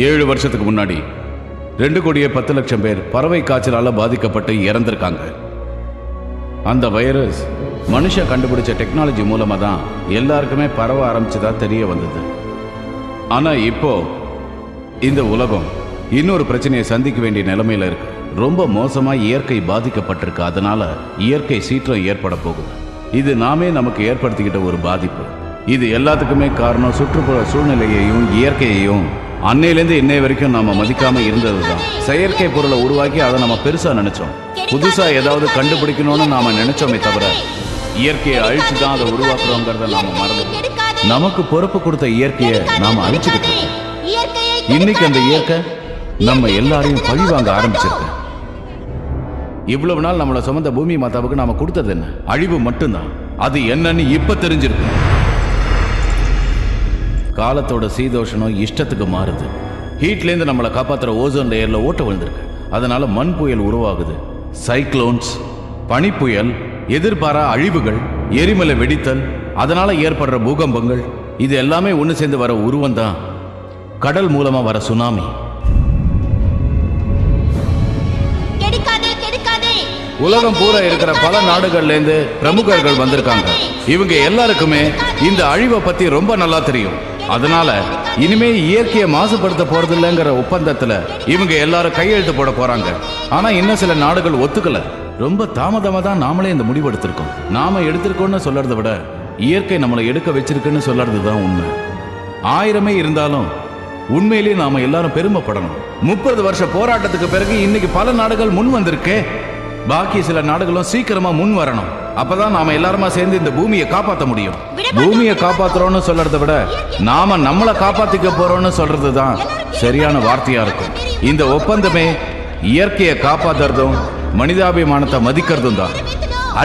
ஏழு வருஷத்துக்கு முன்னாடி 2,10,00,000 பேர் பறவை காய்ச்சலால பாதிக்கப்பட்டு இறந்திருக்காங்க. அந்த வைரஸ் மனுஷன் கண்டுபிடிச்ச டெக்னாலஜி மூலமா தான் எல்லாருக்குமே பரவ ஆரம்பிச்சதா தெரிய வந்தது. ஆனா இப்போ இந்த உலகம் இன்னொரு பிரச்சனையை சந்திக்க வேண்டிய நிலைமையில இருக்கு. ரொம்ப மோசமா இயற்கை பாதிக்கப்பட்டிருக்கு. அதனால இயற்கை சீற்றம் ஏற்பட போகுது. இது நாமே நமக்கு ஏற்படுத்திக்கிட்ட ஒரு பாதிப்பு. இது எல்லாத்துக்குமே காரணம் சுற்றுப்புற சூழ்நிலையையும் இயற்கையையும் அன்னையிலேருந்து இன்னைய வரைக்கும் நாம மதிக்காம இருந்ததுதான். செயற்கை பொருளை உருவாக்கி அதை நம்ம பெருசா நினைச்சோம். புதுசா ஏதாவது கண்டுபிடிக்கணும்னு நாம நினைச்சோமே தவிர இயற்கையை அழிச்சுதான் அதை உருவாக்குறோங்கிறத நாம மறந்துட்டோம். நமக்கு பொறுப்பு கொடுத்த இயற்கையை நாம அழிச்சுக்கிட்டு இருக்கோம். இன்னைக்கு அந்த இயற்கை நம்ம எல்லாரையும் பழி வாங்க ஆரம்பிச்சிருக்கு. இவ்வளவு நாள் நம்மளை சுமந்த பூமி மாதாவுக்கு நாம கொடுத்தது என்ன? அழிவு மட்டும்தான். அது என்னன்னு இப்ப தெரிஞ்சிருக்கு. காலத்தோட சீதோஷனம் இஷ்டத்துக்கு மாறுது. ஹீட்லேருந்து நம்மளை காப்பாற்றுற ஓசோன் லேயர்ல ஓட்ட விழுந்திருக்கு. அதனால மண் புயல் உருவாகுது. சைக்ளோன்ஸ், பனிப்புயல், எதிர்பாரா அழிவுகள், எரிமலை வெடித்தல், அதனால ஏற்படுற பூகம்பங்கள், இது எல்லாமே ஒன்று சேர்ந்து வர உருவம் தான் கடல் மூலமா வர சுனாமி. உலகம் பூரா இருக்கிற பல நாடுகள்ல இருந்து பிரமுகர்கள் வந்திருக்காங்க. இவங்க எல்லாருக்குமே இந்த அழிவை பத்தி ரொம்ப நல்லா தெரியும். அதனால இனிமே இயற்கையை மாசுபடுத்த போறதில்லைங்கிற ஒப்பந்தத்துல இவங்க எல்லாரும் கையெழுத்து போட போறாங்க. ஆனா இன்னும் சில நாடுகள் ஒத்துக்கல. ரொம்ப தாமதமா தான் நாமளே இந்த முடிவு எடுத்திருக்கோம். நாம எடுத்திருக்கோம்னு சொல்றதை விட இயற்கை நம்மளை எடுக்க வச்சிருக்குன்னு சொல்றது தான் உண்மை. 1000 இருந்தாலும் உண்மையிலேயே நாம எல்லாரும் பெருமைப்படணும். 30 வருஷ போராட்டத்துக்கு பிறகு இன்னைக்கு பல நாடுகள் முன் வந்திருக்கே. பாக்கி சில நாடுகளும் சீக்கிரமா முன் வரணும். அப்பதான் நாம எல்லாருமா சேர்ந்து இந்த பூமியை காப்பாற்ற முடியும். பூமியை காப்பாத்துறோம்னு சொல்றதை விட நாம நம்மளை காப்பாத்திக்க போறோம்னு சொல்றது தான் சரியான வார்த்தையா இருக்கும். இந்த ஒப்பந்தமே இயற்கையை காப்பாத்துறதும் மனிதாபிமானத்தை மதிக்கிறதும் தான்.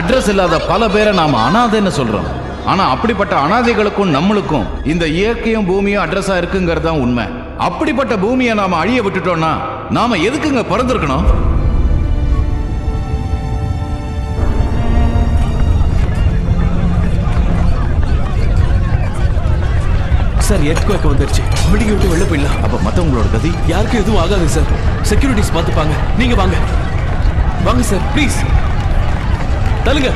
அட்ரஸ் இல்லாத பல பேரை நாம அனாதைன்னு சொல்றோம். ஆனா அப்படிப்பட்ட அனாதைகளுக்கும் நம்மளுக்கும் இந்த இயற்கையும் பூமியும் அட்ரஸா இருக்குங்கிறது தான் உண்மை. அப்படிப்பட்ட பூமியை நாம அழிய விட்டுட்டோம்னா நாம எதுக்குங்க பிறந்திருக்கணும்? சார், எர்த்குவேக் வந்துருச்சு. பில்டிங் விட்டு வெளில போயிடலாம். அப்ப மத்தவங்களோட கதி? யாருக்கும் எதுவும் ஆகாது சார். செக்யூரிட்டிஸ் பார்த்துப்பாங்க. நீங்க வாங்க வாங்க சார், ப்ளீஸ் தள்ளுங்க.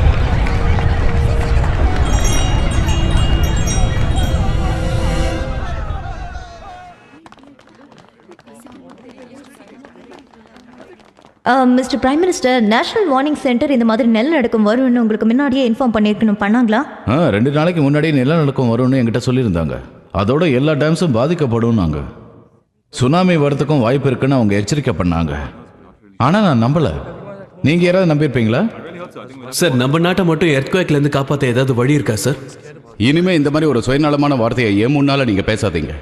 Mister prime minister, national warning centre இந்த மாதிரி நிலநடுக்கம் வரும்னு உங்களுக்கு முன்னாடியே இன்ஃபார்ம் பண்ணியிருக்கணும். பண்ணாங்களா? 2 நாளைக்கு முன்னாடியே நிலநடுக்கம் வரும்னு என்கிட்ட சொல்லியிருந்தாங்க. அதோட எல்லா டேம்ஸும் பாதிக்கப்படும். நாங்க சுனாமி வரத்துக்கும் வாய்ப்பு இருக்குன்னு அவங்க எச்சரிக்கை பண்ணாங்க. ஆனா நான் நம்பல. நீங்க யாராவது நம்பியிருப்பீங்களா? சார், நம்ம நாட்டை மட்டும் எர்த்குவேக்ல இருந்து காப்பாற்ற ஏதாவது வழி இருக்கா சார்? இனிமே இந்த மாதிரி ஒரு சுயநலமான வார்த்தையை ஏன் முன்னால நீங்க பேசாதீங்க.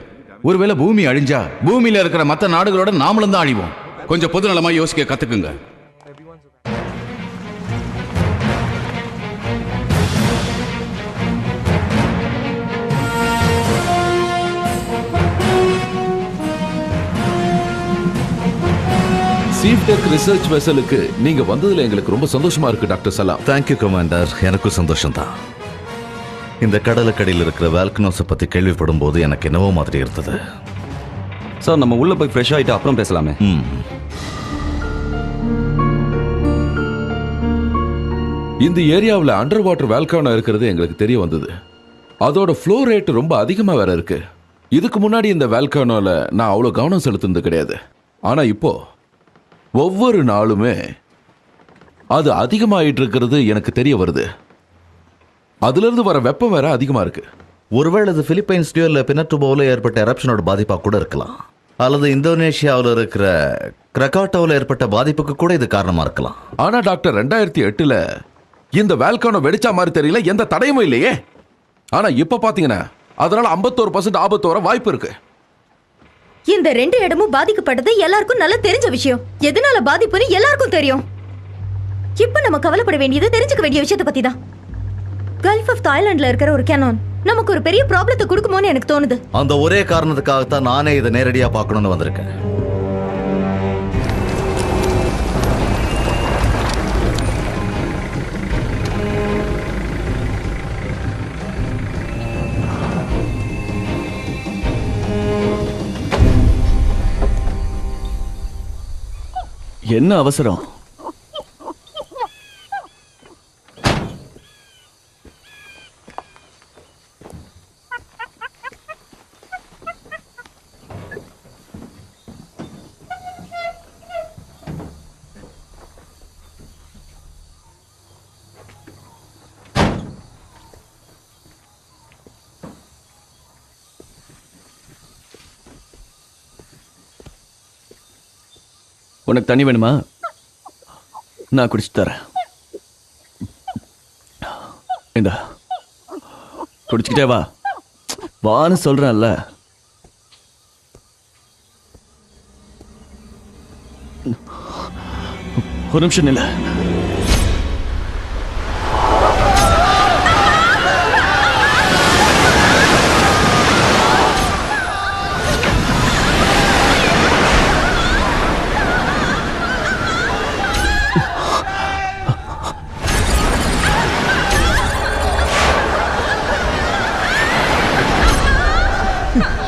ஒருவேளை பூமி அழிஞ்சா பூமியில இருக்கிற மற்ற நாடுகளோட நாமளும் தான் அழிவோம். கொஞ்சம் பொதுநலமா யோசிக்க கத்துக்குங்க. சீஃப்டெக் ரிசர்ச் வெசலுக்கு நீங்க வந்ததுல எங்களுக்கு ரொம்ப சந்தோஷமா இருக்கு டாக்டர் சலாம். Thank you commander. எனக்கும் சந்தோஷம் தான். இந்த கடலுக்கடியில் இருக்கிற வால்கனோஸை பத்தி கேள்விப்படும் போது எனக்கு என்னவோ மாதிரி இருந்தது. சார், நம்ம உள்ள போய் ஃப்ரெஷ் ஆயிட்டு அப்புறம் பேசலாமே. இந்த ஏரியாவில் அண்டர் வாட்டர் வால்கானோ இருக்கிறது எங்களுக்கு தெரிய வந்தது. அதோட ஃப்ளோ ரேட் ரொம்ப அதிகமாக வேற இருக்கு. இதுக்கு முன்னாடி இந்த வால்கானோல நான் அவ்வளோ கவனம் செலுத்துனது கிடையாது. ஆனால் இப்போ ஒவ்வொரு நாளுமே அது அதிகமாயிட்டு இருக்கிறது எனக்கு தெரிய வருது. அதுலேருந்து வர வெப்பம் வேற அதிகமாக இருக்கு. ஒருவேளை அது பிலிப்பைன்ஸ் டியூரில் பினட்டுபோவில் ஏற்பட்ட எரப்ஷனோட பாதிப்பாக கூட இருக்கலாம். அல்லது இந்தோனேஷியாவில் இருக்கிற கிரகாட்டோவில் ஏற்பட்ட பாதிப்புக்கு கூட இது காரணமாக இருக்கலாம். ஆனால் டாக்டர் 2008 இந்த வால்கானோ வெடிச்சா மாதிரி தெரியல, எந்த தடையுமே இல்லையே. ஆனால் இப்போ பார்த்தீங்கன்னா அதனால 51% ஆபத்து வர வாய்ப்பு இருக்கு. இந்த 2 இடமும் பாதிக்கப்பட்டது எல்லாருக்கும் நல்லா தெரிஞ்ச விஷயம். எதனால பாதிப்புன்னு எல்லாருக்கும் தெரியும். இப்ப நம்ம கவலைப்பட வேண்டியது தெரிஞ்சுக்க வேண்டிய விஷயத்தை பத்தி தான். கல்ஃப் ஆஃப் தாய்லாந்துல இருக்கிற ஒரு கேனான் நமக்கு ஒரு பெரிய ப்ராப்ளத்தை கொடுக்குமோன்னு எனக்கு தோணுது. அந்த ஒரே காரணத்துக்காகத்தான் நானே இதை நேரடியா பார்க்கணும்னு வந்திருக்கேன். என்ன அவசரம்? உனக்கு தண்ணி வேணுமா? நான் குடிச்சு தரேன். இந்த குடிச்சுக்கிட்டே வா. வான்னு சொல்றேன்ல. ஒரு நிமிஷம் இல்ல.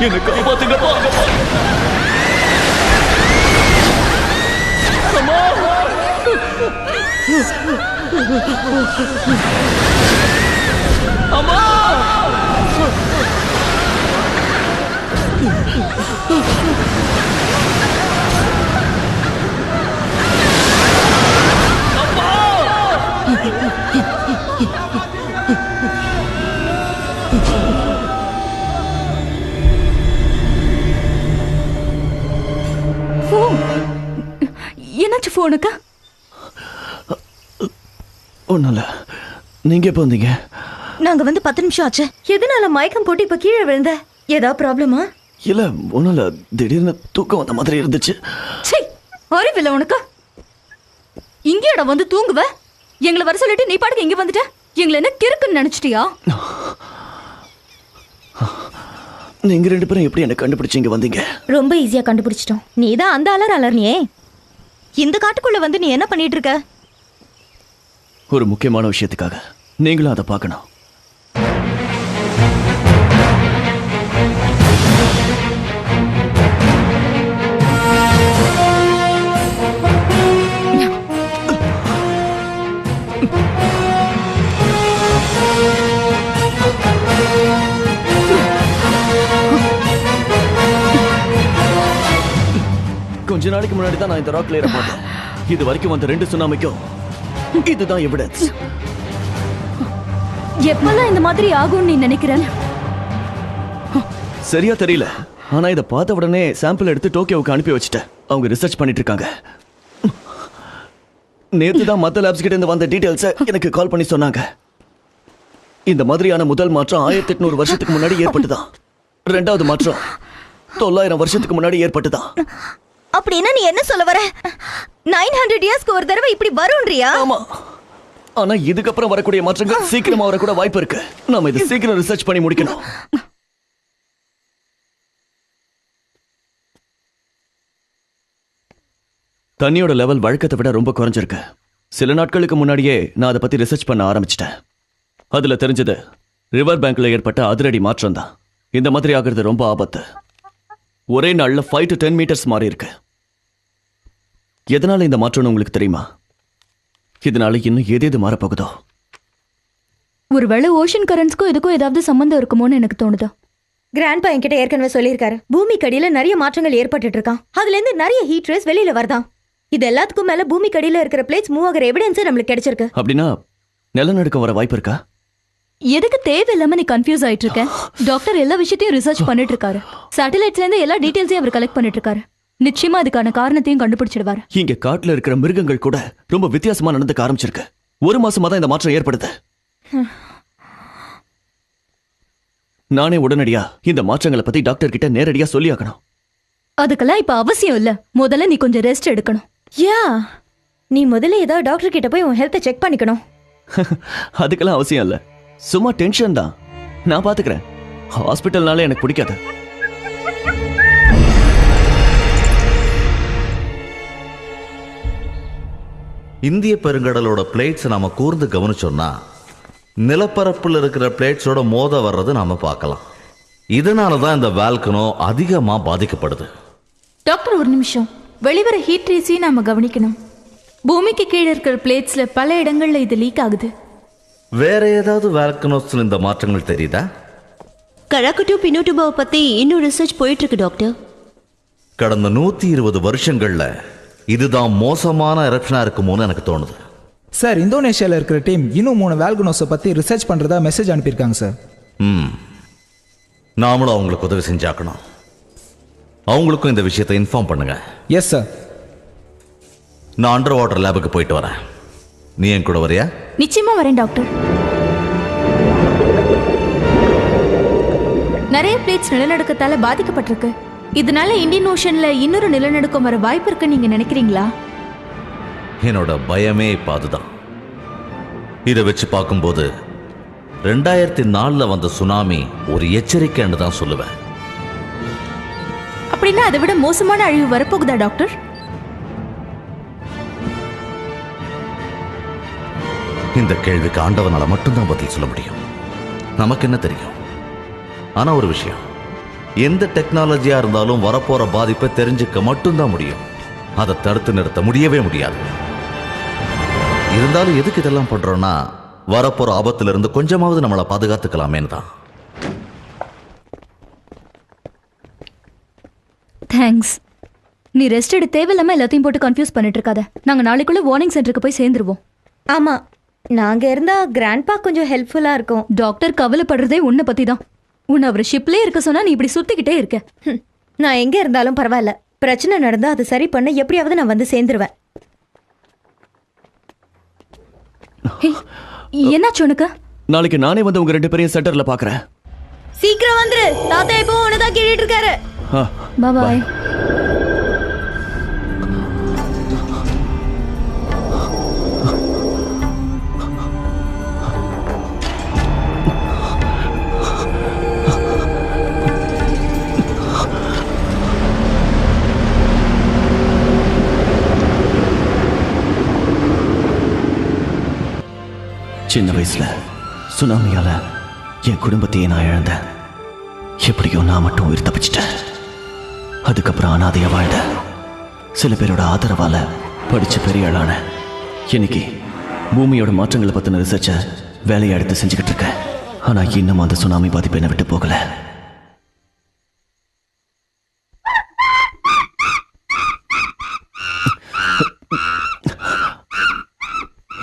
என்ன காப்பாத்துங்கப்பா. அம்மா, என்னாச்சு போனுக்கு? ஒண்ணும் இல்ல. நீங்க எப்ப வந்தீங்க? நாங்க வந்து 10 நிமிஷம் ஆச்சு. எதனால மயக்கம் போட்டு இப்ப கீழே விழுந்த? ஏதாவது ப்ராப்ளமா? இல்ல ஒண்ணும் இல்ல. திடீர்னு தூக்கம் வந்த மாதிரி இருந்துச்சு. சீ, அறிவில்லை உனக்கு. இங்கேடா வந்து தூங்குவ? எங்களை வர சொல்லிட்டு நீ பாட்டுக்கு இங்க வந்துட்ட. எங்களை என்ன கிறுக்குன்னு நினைச்சிட்டியா? நீங்க 2 பேரும் எப்படி என்ன கண்டுபிடிச்சு இங்க வந்தீங்க? ரொம்ப ஈஸியா கண்டுபிடிச்சிட்டோம். நீ தான் அந்த அலர்னியே. இந்த காட்டுக்குள்ள வந்து நீ என்ன பண்ணிட்டு இருக்க? ஒரு முக்கியமான விஷயத்துக்காக. நீங்களும் அதை பார்க்கணும். கொஞ்ச நாளைக்கு முன்னாடி தான் நான் இந்த ராக் லேயரை பார்த்தேன். இது வரைக்கும் வந்த 2 சுனாமிக்கும் இதுதான் எவிடன்ஸ். எப்பெல்லாம் இந்த மாதிரி ஆகும்னு நீ நினைக்கிறேன்? சரியா தெரியல. ஆனா இதை பார்த்த உடனே சாம்பிள் எடுத்து டோக்கியோவுக்கு அனுப்பி வச்சுட்டேன். அவங்க ரிசர்ச் பண்ணிட்டு இருக்காங்க. நேத்து தான் மத்த லேப்ஸ் கிட்ட இருந்து வந்த டீடைல்ஸை எனக்கு கால் பண்ணி சொன்னாங்க. இந்த மாதிரியான முதல் மாற்றம் 1800 வருஷத்துக்கு முன்னாடி ஏற்பட்டுதான். 2வது மாற்றம் 900 வருஷத்துக்கு முன்னாடி ஏற்பட்டுதான். அப்படின்னா நீ என்ன சொல்ல வர? 900 இயர்ஸ்க்கு ஒரு தடவை இப்படி வரும்ன்றியா? ஆமா. ஆனா இதுக்கப்புறம் வரக்கூடிய மாற்றங்கள் சீக்கிரமா வரக்கூட வாய்ப்பு இருக்கு. நாம இதை சீக்கிரம் ரிசர்ச் பண்ணி முடிக்கணும். தண்ணியோட லெவல் வழக்கத்தை விட ரொம்ப குறைஞ்சிருக்கு. சில நாட்களுக்கு முன்னாடியே நான் அதை பத்தி ரிசர்ச் பண்ண ஆரம்பிச்சிட்டேன். அதுல தெரிஞ்சது ரிவர் பேங்க்ல ஏற்பட்ட அதிரடி மாற்றம் தான். இந்த மாதிரி ஆகிறது ரொம்ப ஆபத்து. ஒரே நாள்ல 5 to 10 மீட்டர்ஸ் மாறி இருக்கு. எதனால இந்த மாற்றம்னு உங்களுக்கு தெரியுமா? இதனால இன்னும் ஏதேது மாறப்போகுதோ. ஒருவேளை ஓஷன் கரண்ட்ஸ்க்கும் இதுக்கும் ஏதாவது சம்பந்தம் இருக்குமோன்னு எனக்கு தோணுது. கிராண்ட்பா என்கிட்ட ஏற்கனவே சொல்லியிருக்காரு. பூமிக்கடியில நிறைய மாற்றங்கள் ஏற்பட்டு இருக்கான். அதுல இருந்து நிறைய ஹீட் ரேஸ் வெளியில வருதான். இது எல்லாத்துக்கும் மேல பூமிக்கடியில இருக்கிற பிளேட்ஸ் மூவ் ஆகிற எவிடன்ஸ் நம்மளுக்கு கிடைச்சிருக்கு. அப்படின்னா நிலநடுக்கம் வர வாய்ப்பு இருக்கா? எதுக்கு தேவையில்லாம நீ கன்ஃபியூஸ் ஆயிட்டு இருக்க? டாக்டர் எல்லா விஷயத்தையும் ரிசர்ச் பண்ணிட்டு இருக்காரு. சேட்டலைட்ஸ்ல இருந்து எல்லா டீடைல்ஸையும் அவர் கலெக்ட் பண்ணிட்டு இருக்காரு. நிச்சயமா அதுக்கான காரணத்தையும் கண்டுபிடிச்சிடுவாரு. இங்க காட்டுல இருக்கிற மிருகங்கள் கூட ரொம்ப வித்தியாசமா நடந்துக்க ஆரம்பிச்சிருக்கு. 1 மாசமா தான் இந்த மாற்றம் ஏற்படுது. நானே உடனடியா இந்த மாற்றங்களை பத்தி டாக்டர் கிட்ட நேரடியா சொல்லி ஆகணும். அதுக்கெல்லாம் இப்ப அவசியம் இல்ல. முதல்ல நீ கொஞ்சம் ரெஸ்ட் எடுக்கணும். யா, நீ முதல்ல ஏதோ டாக்டர் கிட்ட போய் உன் ஹெல்த்தை செக் பண்ணிக்கணும். அதுக்கெல்லாம் அவசியம் இல்ல. சும்மா டென்ஷன் தான். நான் பாத்துக்கிறேன். ஹாஸ்பிட்டல்னாலே எனக்கு பிடிக்காது. இந்திய பெருங்கடலோட பிளேட்ஸ் நாம கூர்ந்து கவனிச்சோம்னா நிலப்பரப்பில் இருக்கிற பிளேட்ஸோட மோத வர்றது நாம பார்க்கலாம். இதனால தான் இந்த வால்கனோ அதிகமா பாதிக்கப்படுது. டாக்டர் ஒரு நிமிஷம். வெளிவர ஹீட் ரேஸையும் நாம கவனிக்கணும். பூமிக்கு கீழே இருக்கிற பிளேட்ஸ்ல பல இடங்கள்ல இது லீக் ஆகுது. வேற ஏதாவது வால்கனோஸ்ல இந்த மாற்றங்கள் தெரியுதா? கராக்குட்டு பினோட்டுபாவை பத்தி இன்னும் ரிசர்ச் போயிட்டு இருக்கு டாக்டர். கடந்த 120 வருஷங்கள்ல இதுதான் மோசமான எரப்ஷனா இருக்குமோன்னு எனக்கு தோணுது. சார், இந்தோனேஷியாவில் இருக்கிற டீம் இன்னும் 3 வால்கனோஸை பற்றி ரிசர்ச் பண்ணுறதா மெசேஜ் அனுப்பியிருக்காங்க சார். நாமளும் அவங்களுக்கு உதவி செஞ்சாக்கணும். அவங்களுக்கும் இந்த விஷயத்தை இன்ஃபார்ம் பண்ணுங்க. Yes sir. நான் அண்டர் வாட்டர் லேபுக்கு போயிட்டு வரேன். நீ என் கூட வரியா? நிச்சயமா வரேன் டாக்டர். நிறைய பிளேட்ஸ் நிலநடுக்கத்தால பாதிக்கப்பட்டிருக்கு. இதனால இந்தியன் ஓஷன்ல இன்னொரு நிலநடுக்கம் வர வாய்ப்பு இருக்குன்னு நீங்க நினைக்கிறீங்களா? என்னோட பயமே இப்ப அதுதான். இதை வச்சு பார்க்கும்போது 2004 வந்த சுனாமி ஒரு எச்சரிக்கைன்னு தான் சொல்லுவேன். அப்படின்னா அதை விட மோசமான அழிவு வரப்போகுதா டாக்டர்? இந்த கேள்விக்கு ஆண்டவனால மட்டும்தான் பதில் சொல்ல முடியும். நமக்கு என்ன தெரியும்? ஆனா ஒரு விஷயம், எந்த டெக்னாலஜியா இருந்தாலும் வரப்போற பாதிப்பை தெரிஞ்சுக்க மட்டும்தான் முடியும். அதை தடுத்து நிறுத்த முடியவே முடியாது. இருந்தாலும் எதுக்கு இதெல்லாம் பண்றோம்னா வரப்போற ஆபத்துல இருந்து கொஞ்சமாவது நம்மளை பாதுகாத்துக்கலாமேன்னு தான். தேங்க்ஸ். நீ ரெஸ்ட் எடு. தேவையில்லாம எல்லாத்தையும் போட்டு கன்ஃபியூஸ் பண்ணிட்டு இருக்காத. நாங்க நாளைக்குள்ள வார்னிங் சென்டருக்கு போய் சேர்ந்துருவோம். ஆமா, நாங்க இருந்தா கிராண்ட்பா கொஞ்சம் ஹெல்ப்ஃபுல்லா இருக்கும். டாக்டர் கவலைப்படுறதே உன்னை பத்தி தான். உன்னை அவர் ஷிப்லயே இருக்க சொன்னா நீ இப்படி சுத்திக்கிட்டே இருக்க. நான் எங்க இருந்தாலும் பரவாயில்ல. பிரச்சனை நடந்தா அது சரி பண்ண எப்படியாவது நான் வந்து சேர்ந்துருவேன். என்னாச்சு உனக்கு? நாளைக்கு நானே வந்து உங்க 2 பேரையும் சென்டர்ல பாக்குறேன். சீக்கிரம் வந்துரு. தாத்தா இப்போ உனதான் கேட்டுட்டு இருக்காரு. பாய். சின்ன வயசுல சுனாமியால என் குடும்பத்தையே நான் இழந்தேன். எப்படியோ நான் மட்டும் உயிர் தப்பிச்சிட்டேன். அதுக்கப்புறம் அனாதையா வாழ்ந்த சில பேரோட ஆதரவால படிச்ச பெரிய ஆளான இன்னைக்கு பூமியோட மாற்றங்களை பத்தின ரிசர்ச்சை வேலையை எடுத்து செஞ்சுக்கிட்டு இருக்கேன். ஆனா இன்னும் அந்த சுனாமி பாதிப்பு என்னை விட்டு போகல.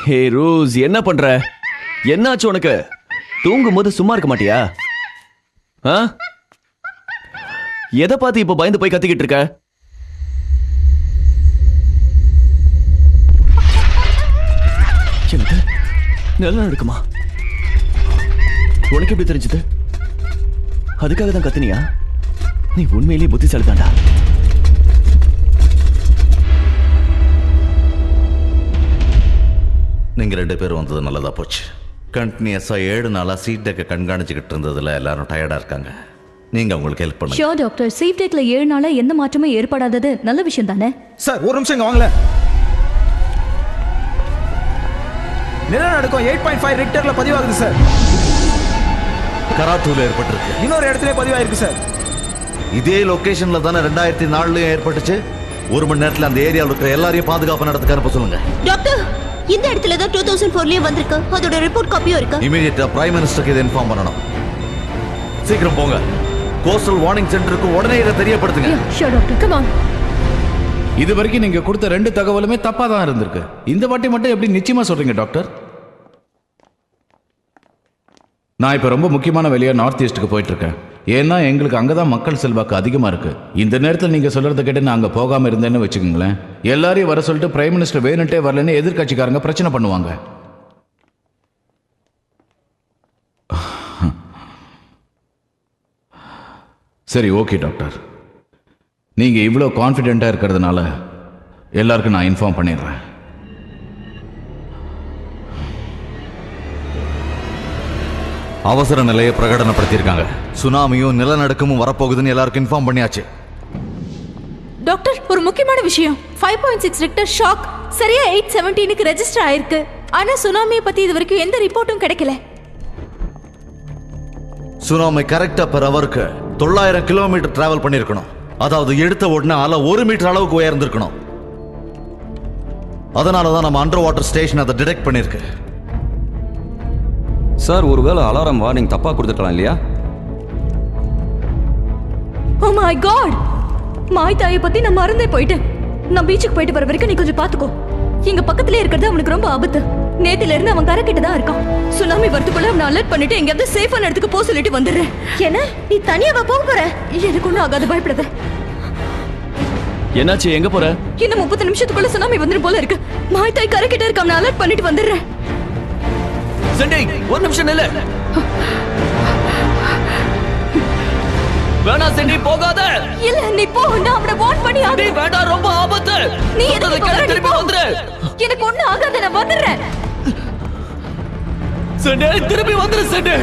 ஹே ரோஸ், என்ன பண்ற? என்னாச்சு உனக்கு? தூங்கும் போது சும்மா இருக்க மாட்டியா? எதை பார்த்து இப்ப பயந்து போய் கத்திக்கிட்டு இருக்க? எனக்கு நல்லா இருக்குமா? உனக்கு எப்படி தெரிஞ்சது? அதுக்காக தான் கத்துனியா? நீ உண்மையிலேயே புத்திசாலி தாண்டா. நீங்க 2 பேரும் வந்தது நல்லதா போச்சு. கண்டினியூஸா 7 நாளா சீட் டெக்கை கண்காணிச்சுக்கிட்டு இருந்ததுல எல்லாரும் டயர்டா இருக்காங்க. நீங்க உங்களுக்கு ஹெல்ப் பண்ணுங்க. Sure doctor. சீட் டெக்ல 7 நாளா எந்த மாற்றமும் ஏற்படாதது நல்ல விஷயம் தானே? சார், ஒரு நிமிஷம் இங்க வாங்கல. நிலநடுக்கம் 8.5 ரிக்டர்ல பதிவாகுது சார். கராத்தூல ஏற்பட்டிருக்கு. இன்னொரு இடத்துல பதிவாயிருக்கு சார். இதே லொகேஷன்ல தானே 2004 ஏற்பட்டுச்சு. 1 மணி நேரத்துல அந்த ஏரியாவில் இருக்கிற எல்லாரையும் பாதுகாப்பு நடத்துக்க அனுப்ப சொல்லுங்க. டாக்டர், இந்த இடத்துல தான் 2004லயே வந்திருக்கு. அதோட ரிப்போர்ட் காப்பியும் இருக்கு. இமிடியேட்டா பிரைம் மினிஸ்டருக்கு இதை இன்ஃபார்ம் பண்ணணும். சீக்கிரம் போங்க. கோஸ்டல் வார்னிங் சென்டருக்கு உடனே இதை தெரியப்படுத்துங்க. Sure doctor, come on. இது வரைக்கும் நீங்க கொடுத்த 2 தகவலுமே தப்பா தான் இருந்திருக்கு. இந்த வாட்டி மட்டும் எப்படி நிச்சயமா சொல்றீங்க டாக்டர்? நான் இப்ப ரொம்ப முக்கியமான வேலையா நார்த் ஈஸ்ட்டுக்கு போயிட்டு இருக்கேன். ஏன்னா எங்களுக்கு அங்கதான் மக்கள் செல்வாக்கு அதிகமா இருக்கு. இந்த நேரத்தில் நீங்க சொல்றதை கேட்டு நான் அங்க போகாம இருந்தேன்னு வச்சுக்கோங்களேன், எல்லாரையும் வர சொல்லிட்டு பிரைம் மினிஸ்டர் வேணுட்டே வரலன்னு எதிர்கட்சிக்காரங்க பிரச்சனை பண்ணுவாங்க. சரி, ஓகே டாக்டர். நீங்க இவ்வளோ கான்ஃபிடென்ட்டா இருக்கிறதுனால எல்லாருக்கும் நான் இன்ஃபார்ம் பண்ணிடுறேன். அவசர நிலையை பிரகடனப்படுத்தியிருக்காங்க. சுனாமியும் நிலநடுக்கமும் வரப்போகுதுன்னு எல்லாருக்கும் இன்ஃபார்ம் பண்ணியாச்சு. டாக்டர், ஒரு முக்கியமான விஷயம். 5.6 ரிக்டர் ஷாக் சரியா 8:17க்கு ரெஜிஸ்டர் ஆயிருக்கு. ஆனா சுனாமியை பத்தி இது வரைக்கும் எந்த ரிப்போர்ட்டும் கிடைக்கல. சுனாமி கரெக்டா பெர் ஹவருக்கு 900 கிலோமீட்டர் டிராவல் பண்ணியிருக்கணும். அதாவது எடுத்த உடனே அலை 1 மீட்டர் அளவுக்கு உயர்ந்திருக்கணும். அதனால தான் நம்ம அண்டர் வாட்டர் ஸ்டேஷன் அதை டிடெக்ட் பண்ணியிருக்கு. சார் ஒருவேளை அலாரம் வார்னிங் தப்பா கொடுத்துட்டலாம் இல்லையா? ஓ மை காட், மாய் தாயை பத்தி நான் மறந்தே போயிட்டேன். நான் பீச்சுக்கு போயிட்டு வர வரைக்கும் நீ கொஞ்சம் பாத்துக்கோ. இங்க பக்கத்துல இருக்கிறது அவனுக்கு ரொம்ப ஆபத்து. நேத்துல இருந்து அவன் கரை கிட்ட தான் இருக்கான். சுனாமி வரதுக்குள்ள அவனை அலர்ட் பண்ணிட்டு எங்கேயாவது சேஃபான இடத்துக்கு போக சொல்லிட்டு வந்துடுறேன். என்ன நீ தனியாவா போக போற? எனக்கு ஒன்றும் ஆகாது, பயப்படாத. என்னாச்சு, எங்க போற? இன்னும் 30 நிமிஷத்துக்குள்ள சுனாமி வந்துடும் போல இருக்கு. மாய் தாய் கரை கிட்ட இருக்க அவனை அலர்ட் பண்ணிட்டு வந்துடுறேன். செண்டி, ஒரு நிமிஷம் நில்லு. வேணா செண்டி, போகாத. இல்ல நீ போ, நான் அவனை வார்ன் பண்ணி செண்டி, வேண்டாம், ரொம்ப ஆபத்து. நீ எதுக்கு போற? நீ திருப்பி போ. வந்துரு. எனக்கு ஒண்ணும் ஆகாத, நான் வந்துடுறேன். செண்டி, திருப்பி வந்துரு செண்டி.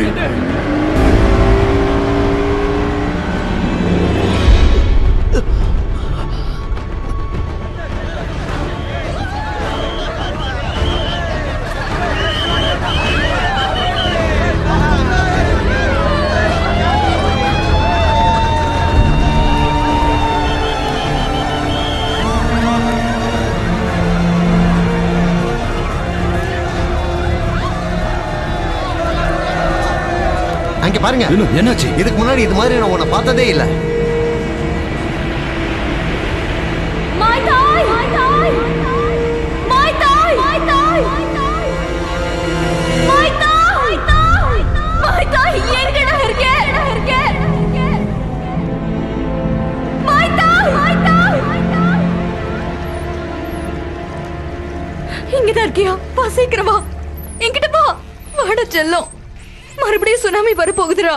அங்க பாருங்க. என்னாச்சு? இதுக்கு முன்னாடி இது மாதிரி நான் உன்னை பார்த்ததே இல்ல. மாய் தாய், மாய் தாய், மாய் தாய், மாய் தாய், மாய் தாய், மாய் தாய், எங்கடா இருக்க? மாய் தாய், மாய் தாய், இங்கதான் இருக்கியா? வா, சீக்கிரம் வா, என்கிட்ட வா. வாட செல்லம், மறுபடியும் சுனாமி வர போகுதுடா.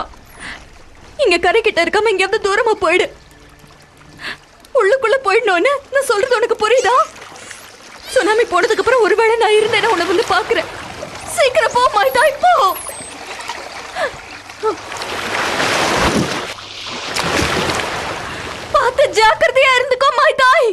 இங்க கரை கிட்ட இருக்காம எங்கேயாவது தூரமா போயிடு. உள்ளுக்குள்ள போயிடணும்னு நான் சொல்றது உனக்கு புரியுதா? சுனாமி போனதுக்கு அப்புறம் ஒருவேளை நான் இருந்தேன்னா உன்னை வந்து பாக்குறேன். சீக்கிரம் போ மாய் தாய், போ. பார்த்து ஜாக்கிரதையா இருந்துக்கோ மாய் தாய்.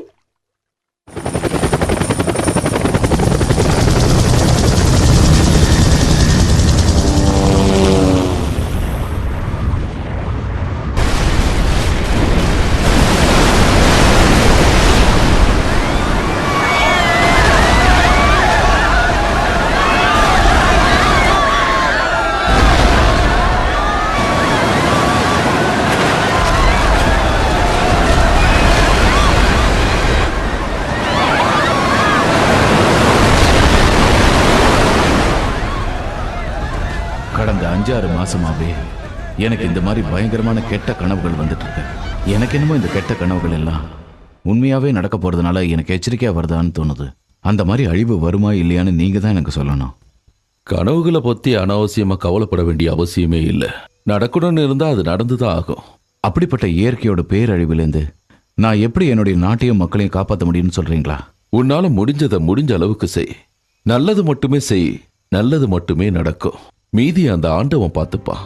கடந்த 5-6 மாசமாவே எனக்கு இந்த மாதிரி பயங்கரமான கெட்ட கனவுகள் வந்துட்டு இருக்கு. எனக்கு என்னமோ இந்த கெட்ட கனவுகள் எல்லாம் உண்மையாவே நடக்க போறதுனால எனக்கு எச்சரிக்கையா வருதான்னு தோணுது. அந்த மாதிரி அழிவு வருமா இல்லையான்னு நீங்க தான் எனக்கு சொல்லணும். கனவுகளை பத்தி அனாவசியமா கவலைப்பட வேண்டிய அவசியமே இல்லை. நடக்கணும்னு இருந்தா அது நடந்துதான் ஆகும். அப்படிப்பட்ட இயற்கையோட பேரழிவுலேருந்து நான் எப்படி என்னுடைய நாட்டையும் மக்களையும் காப்பாற்ற முடியும்னு சொல்றீங்களா? உன்னால முடிஞ்சதை முடிஞ்ச அளவுக்கு செய். நல்லது மட்டுமே செய். நல்லது மட்டுமே நடக்கும். மீதி அந்த ஆண்டவன் பார்த்துப்பான்.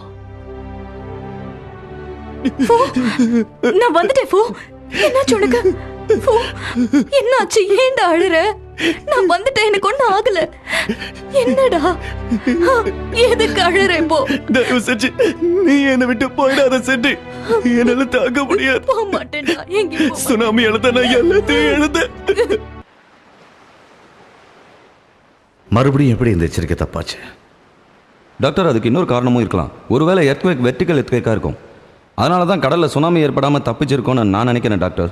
நான் வந்துட்டேன் ஃபோ. என்னாச்சு உனக்கு? ஃபோ, என்னாச்சு? ஏன்டா அழுற? நான் வந்துட்டேன், எனக்கு ஒண்ணும் ஆகல. என்னடா எதுக்கு அழுற இப்போ? தயவு செஞ்சு நீ என்னை விட்டு போயிடாத செண்டி. என்னால தாங்க முடியாது. போக மாட்டேன்டா. எங்கேயும் போக சுனாமி எழுத நான் எல்லாத்தையும் எழுத. மறுபடியும் எப்படி இந்த எச்சரிக்கை தப்பாச்சு? டாக்டர், அதுக்கு இன்னொரு காரணமும் இருக்கலாம். ஒருவேளை எர்த்குவேக் வெர்டிகல் எர்த்குவேக்காக இருக்கும். அதனால தான் கடலில் சுனாமி ஏற்படாமல் தப்பிச்சிருக்கோன்னு நான் நினைக்கிறேன் டாக்டர்.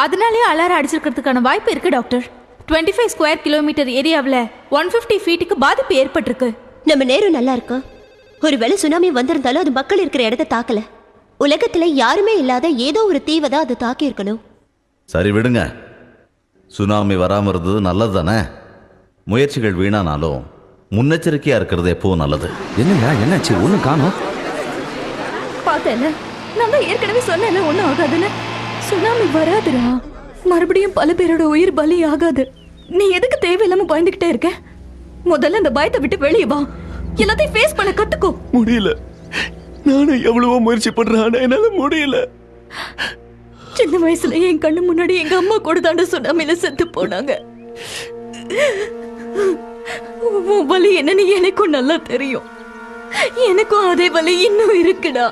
அதனாலேயே அலாரம் அடிச்சிருக்கிறதுக்கான வாய்ப்பு இருக்கு டாக்டர். 25 ஸ்கொயர் கிலோமீட்டர் ஏரியாவில் 150 ஃபீட்டுக்கு பாதிப்பு ஏற்பட்டிருக்கு. நம்ம நேரம் நல்லா இருக்கு. ஒருவேளை சுனாமி வந்திருந்தாலும் அது மக்கள் இருக்கிற இடத்தை தாக்கல. உலகத்துல யாருமே இல்லாத ஏதோ ஒரு தீவை தான் அது தாக்கி இருக்கணும். சரி விடுங்க. சுனாமி வராமல் இருந்தது நல்லது தானே. முயற்சிகள் வீணானாலும் முன்னெச்சரிக்கையாக இருக்கிறது எப்பவும் நல்லது. என்னங்க, என்னாச்சு? ஒன்றும் காணோம். பார்த்தேன்ல, நான் தான் ஏற்கனவே சொன்னேன்ல ஒன்றும் ஆகாதுன்னு. சுனாமி வராதுடா, மறுபடியும் பல பேரோட உயிர் பலி ஆகாது. நீ எதுக்கு தேவையில்லாம பயந்துகிட்டே இருக்க? முதல்ல இந்த பயத்தை விட்டு வெளியே வா, எல்லாத்தையும் ஃபேஸ் பண்ண கத்துக்கோ. முடியல, நானும் எவ்வளவோ முயற்சி பண்றேன், ஆனா என்னால முடியல. சின்ன வயசுல என் கண்ணு முன்னாடி எங்க அம்மா கூட தாண்ட சுனாமில செத்து போனாங்க. உன் வலி என்னன்னு எனக்கும் நல்லா தெரியும். எனக்கும் அதே வலி இன்னும் இருக்குடா.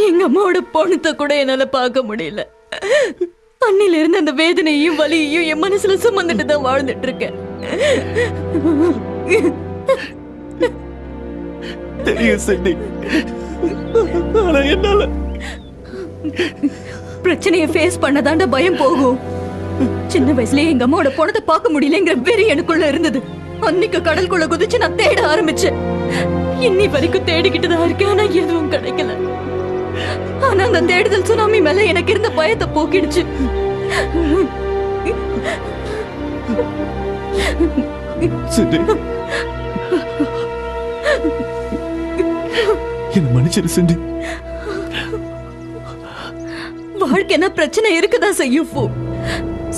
எங்க அம்மாவோட பொண்ணத்தை கூட என்னால பார்க்க முடியல. அன்னில இருந்து அந்த வேதனையும் வலியையும் என் மனசுல சுமந்துட்டு தான் வாழ்ந்துட்டு இருக்கேன். தெரியும் சிட்டி, ஆனா என்னால பிரச்சனையை ஃபேஸ் பண்ணதாண்ட பயம் போகும். சின்ன வயசுலயே எங்க அம்மாவோட பொண்ணத்தை பார்க்க முடியலங்கிற வெறி எனக்குள்ள இருந்தது. அன்னைக்கு கடலுக்குள்ள குதிச்சு நான் தேட ஆரம்பிச்சேன். இன்னி வரைக்கும் தேடிக்கிட்டு தான் இருக்கேன், ஆனா எதுவும் கிடைக்கல. ஆனா அந்த தேடுதல் சுனாமி மேல எனக்கு இருந்த பயத்தை போக்கிடுச்சு. என்ன மன்னிச்சிரு சிண்டி. வாழ்க்கைனா பிரச்சனை இருக்குதான் செய்யும்.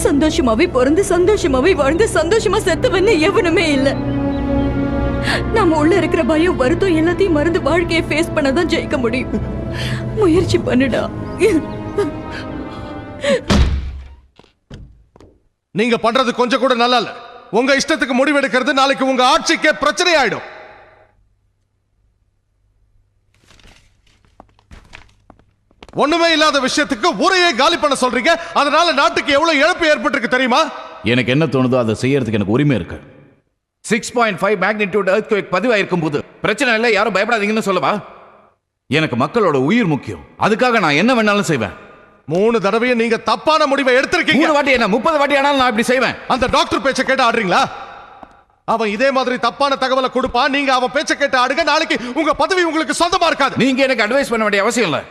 சந்தோஷமாவே பிறந்து சந்தோஷமாவே வாழ்ந்து சந்தோஷமா செத்தவன்னு எவனுமே இல்ல. நம்ம உள்ள இருக்கிற பயம், வருத்தம் எல்லாத்தையும் மறந்து வாழ்க்கையை ஃபேஸ் பண்ணதான் ஜெயிக்க முடியும். முயற்சி பண்ணுடா. நீங்க பண்றது கொஞ்சம் கூட நல்லா இல்ல. உங்க இஷ்டத்துக்கு முடிவெடுக்கிறது நாளைக்கு உங்க ஆட்சிக்கே பிரச்சனை ஆயிடும். ஒண்ணுமே இல்லாத விஷயத்துக்கு ஊரையே காலி பண்ண சொல்றீங்க. அதனால நாட்டுக்கு எவ்வளவு இழப்பு ஏற்பட்டிருக்கு தெரியுமா? எனக்கு என்ன தோணுதோ அதை செய்யறதுக்கு எனக்கு உரிமை இருக்கு. 6.5 மேக்னிடியூட் எர்த்குவேக் பதிவாயிருக்கும் போது பிரச்சனை இல்லை, யாரும் பயப்படாதீங்கன்னு சொல்லவா? எனக்கு மக்களோட உயிர் முக்கியம். அதுக்காக நான் என்ன வேணாலும் செய்வேன். 3 தடவையும் நீங்க தப்பான முடிவை எடுத்திருக்கீங்க. 3 வாட்டி என்ன 30 வாட்டி ஆனாலும் நான் இப்படி செய்வேன். அந்த டாக்டர் பேச்ச கேட்டு ஆடுறீங்களா? அவன் இதே மாதிரி தப்பான தகவலை கொடுப்பான். நீங்க அவன் பேச்ச கேட்டு ஆடுங்க. நாளைக்கு உங்க பதவி உங்களுக்கு சொந்தமா இருக்காது. நீங்க எனக்கு அட்வைஸ் பண்ண வேண்டிய அவசியம் இல்லை.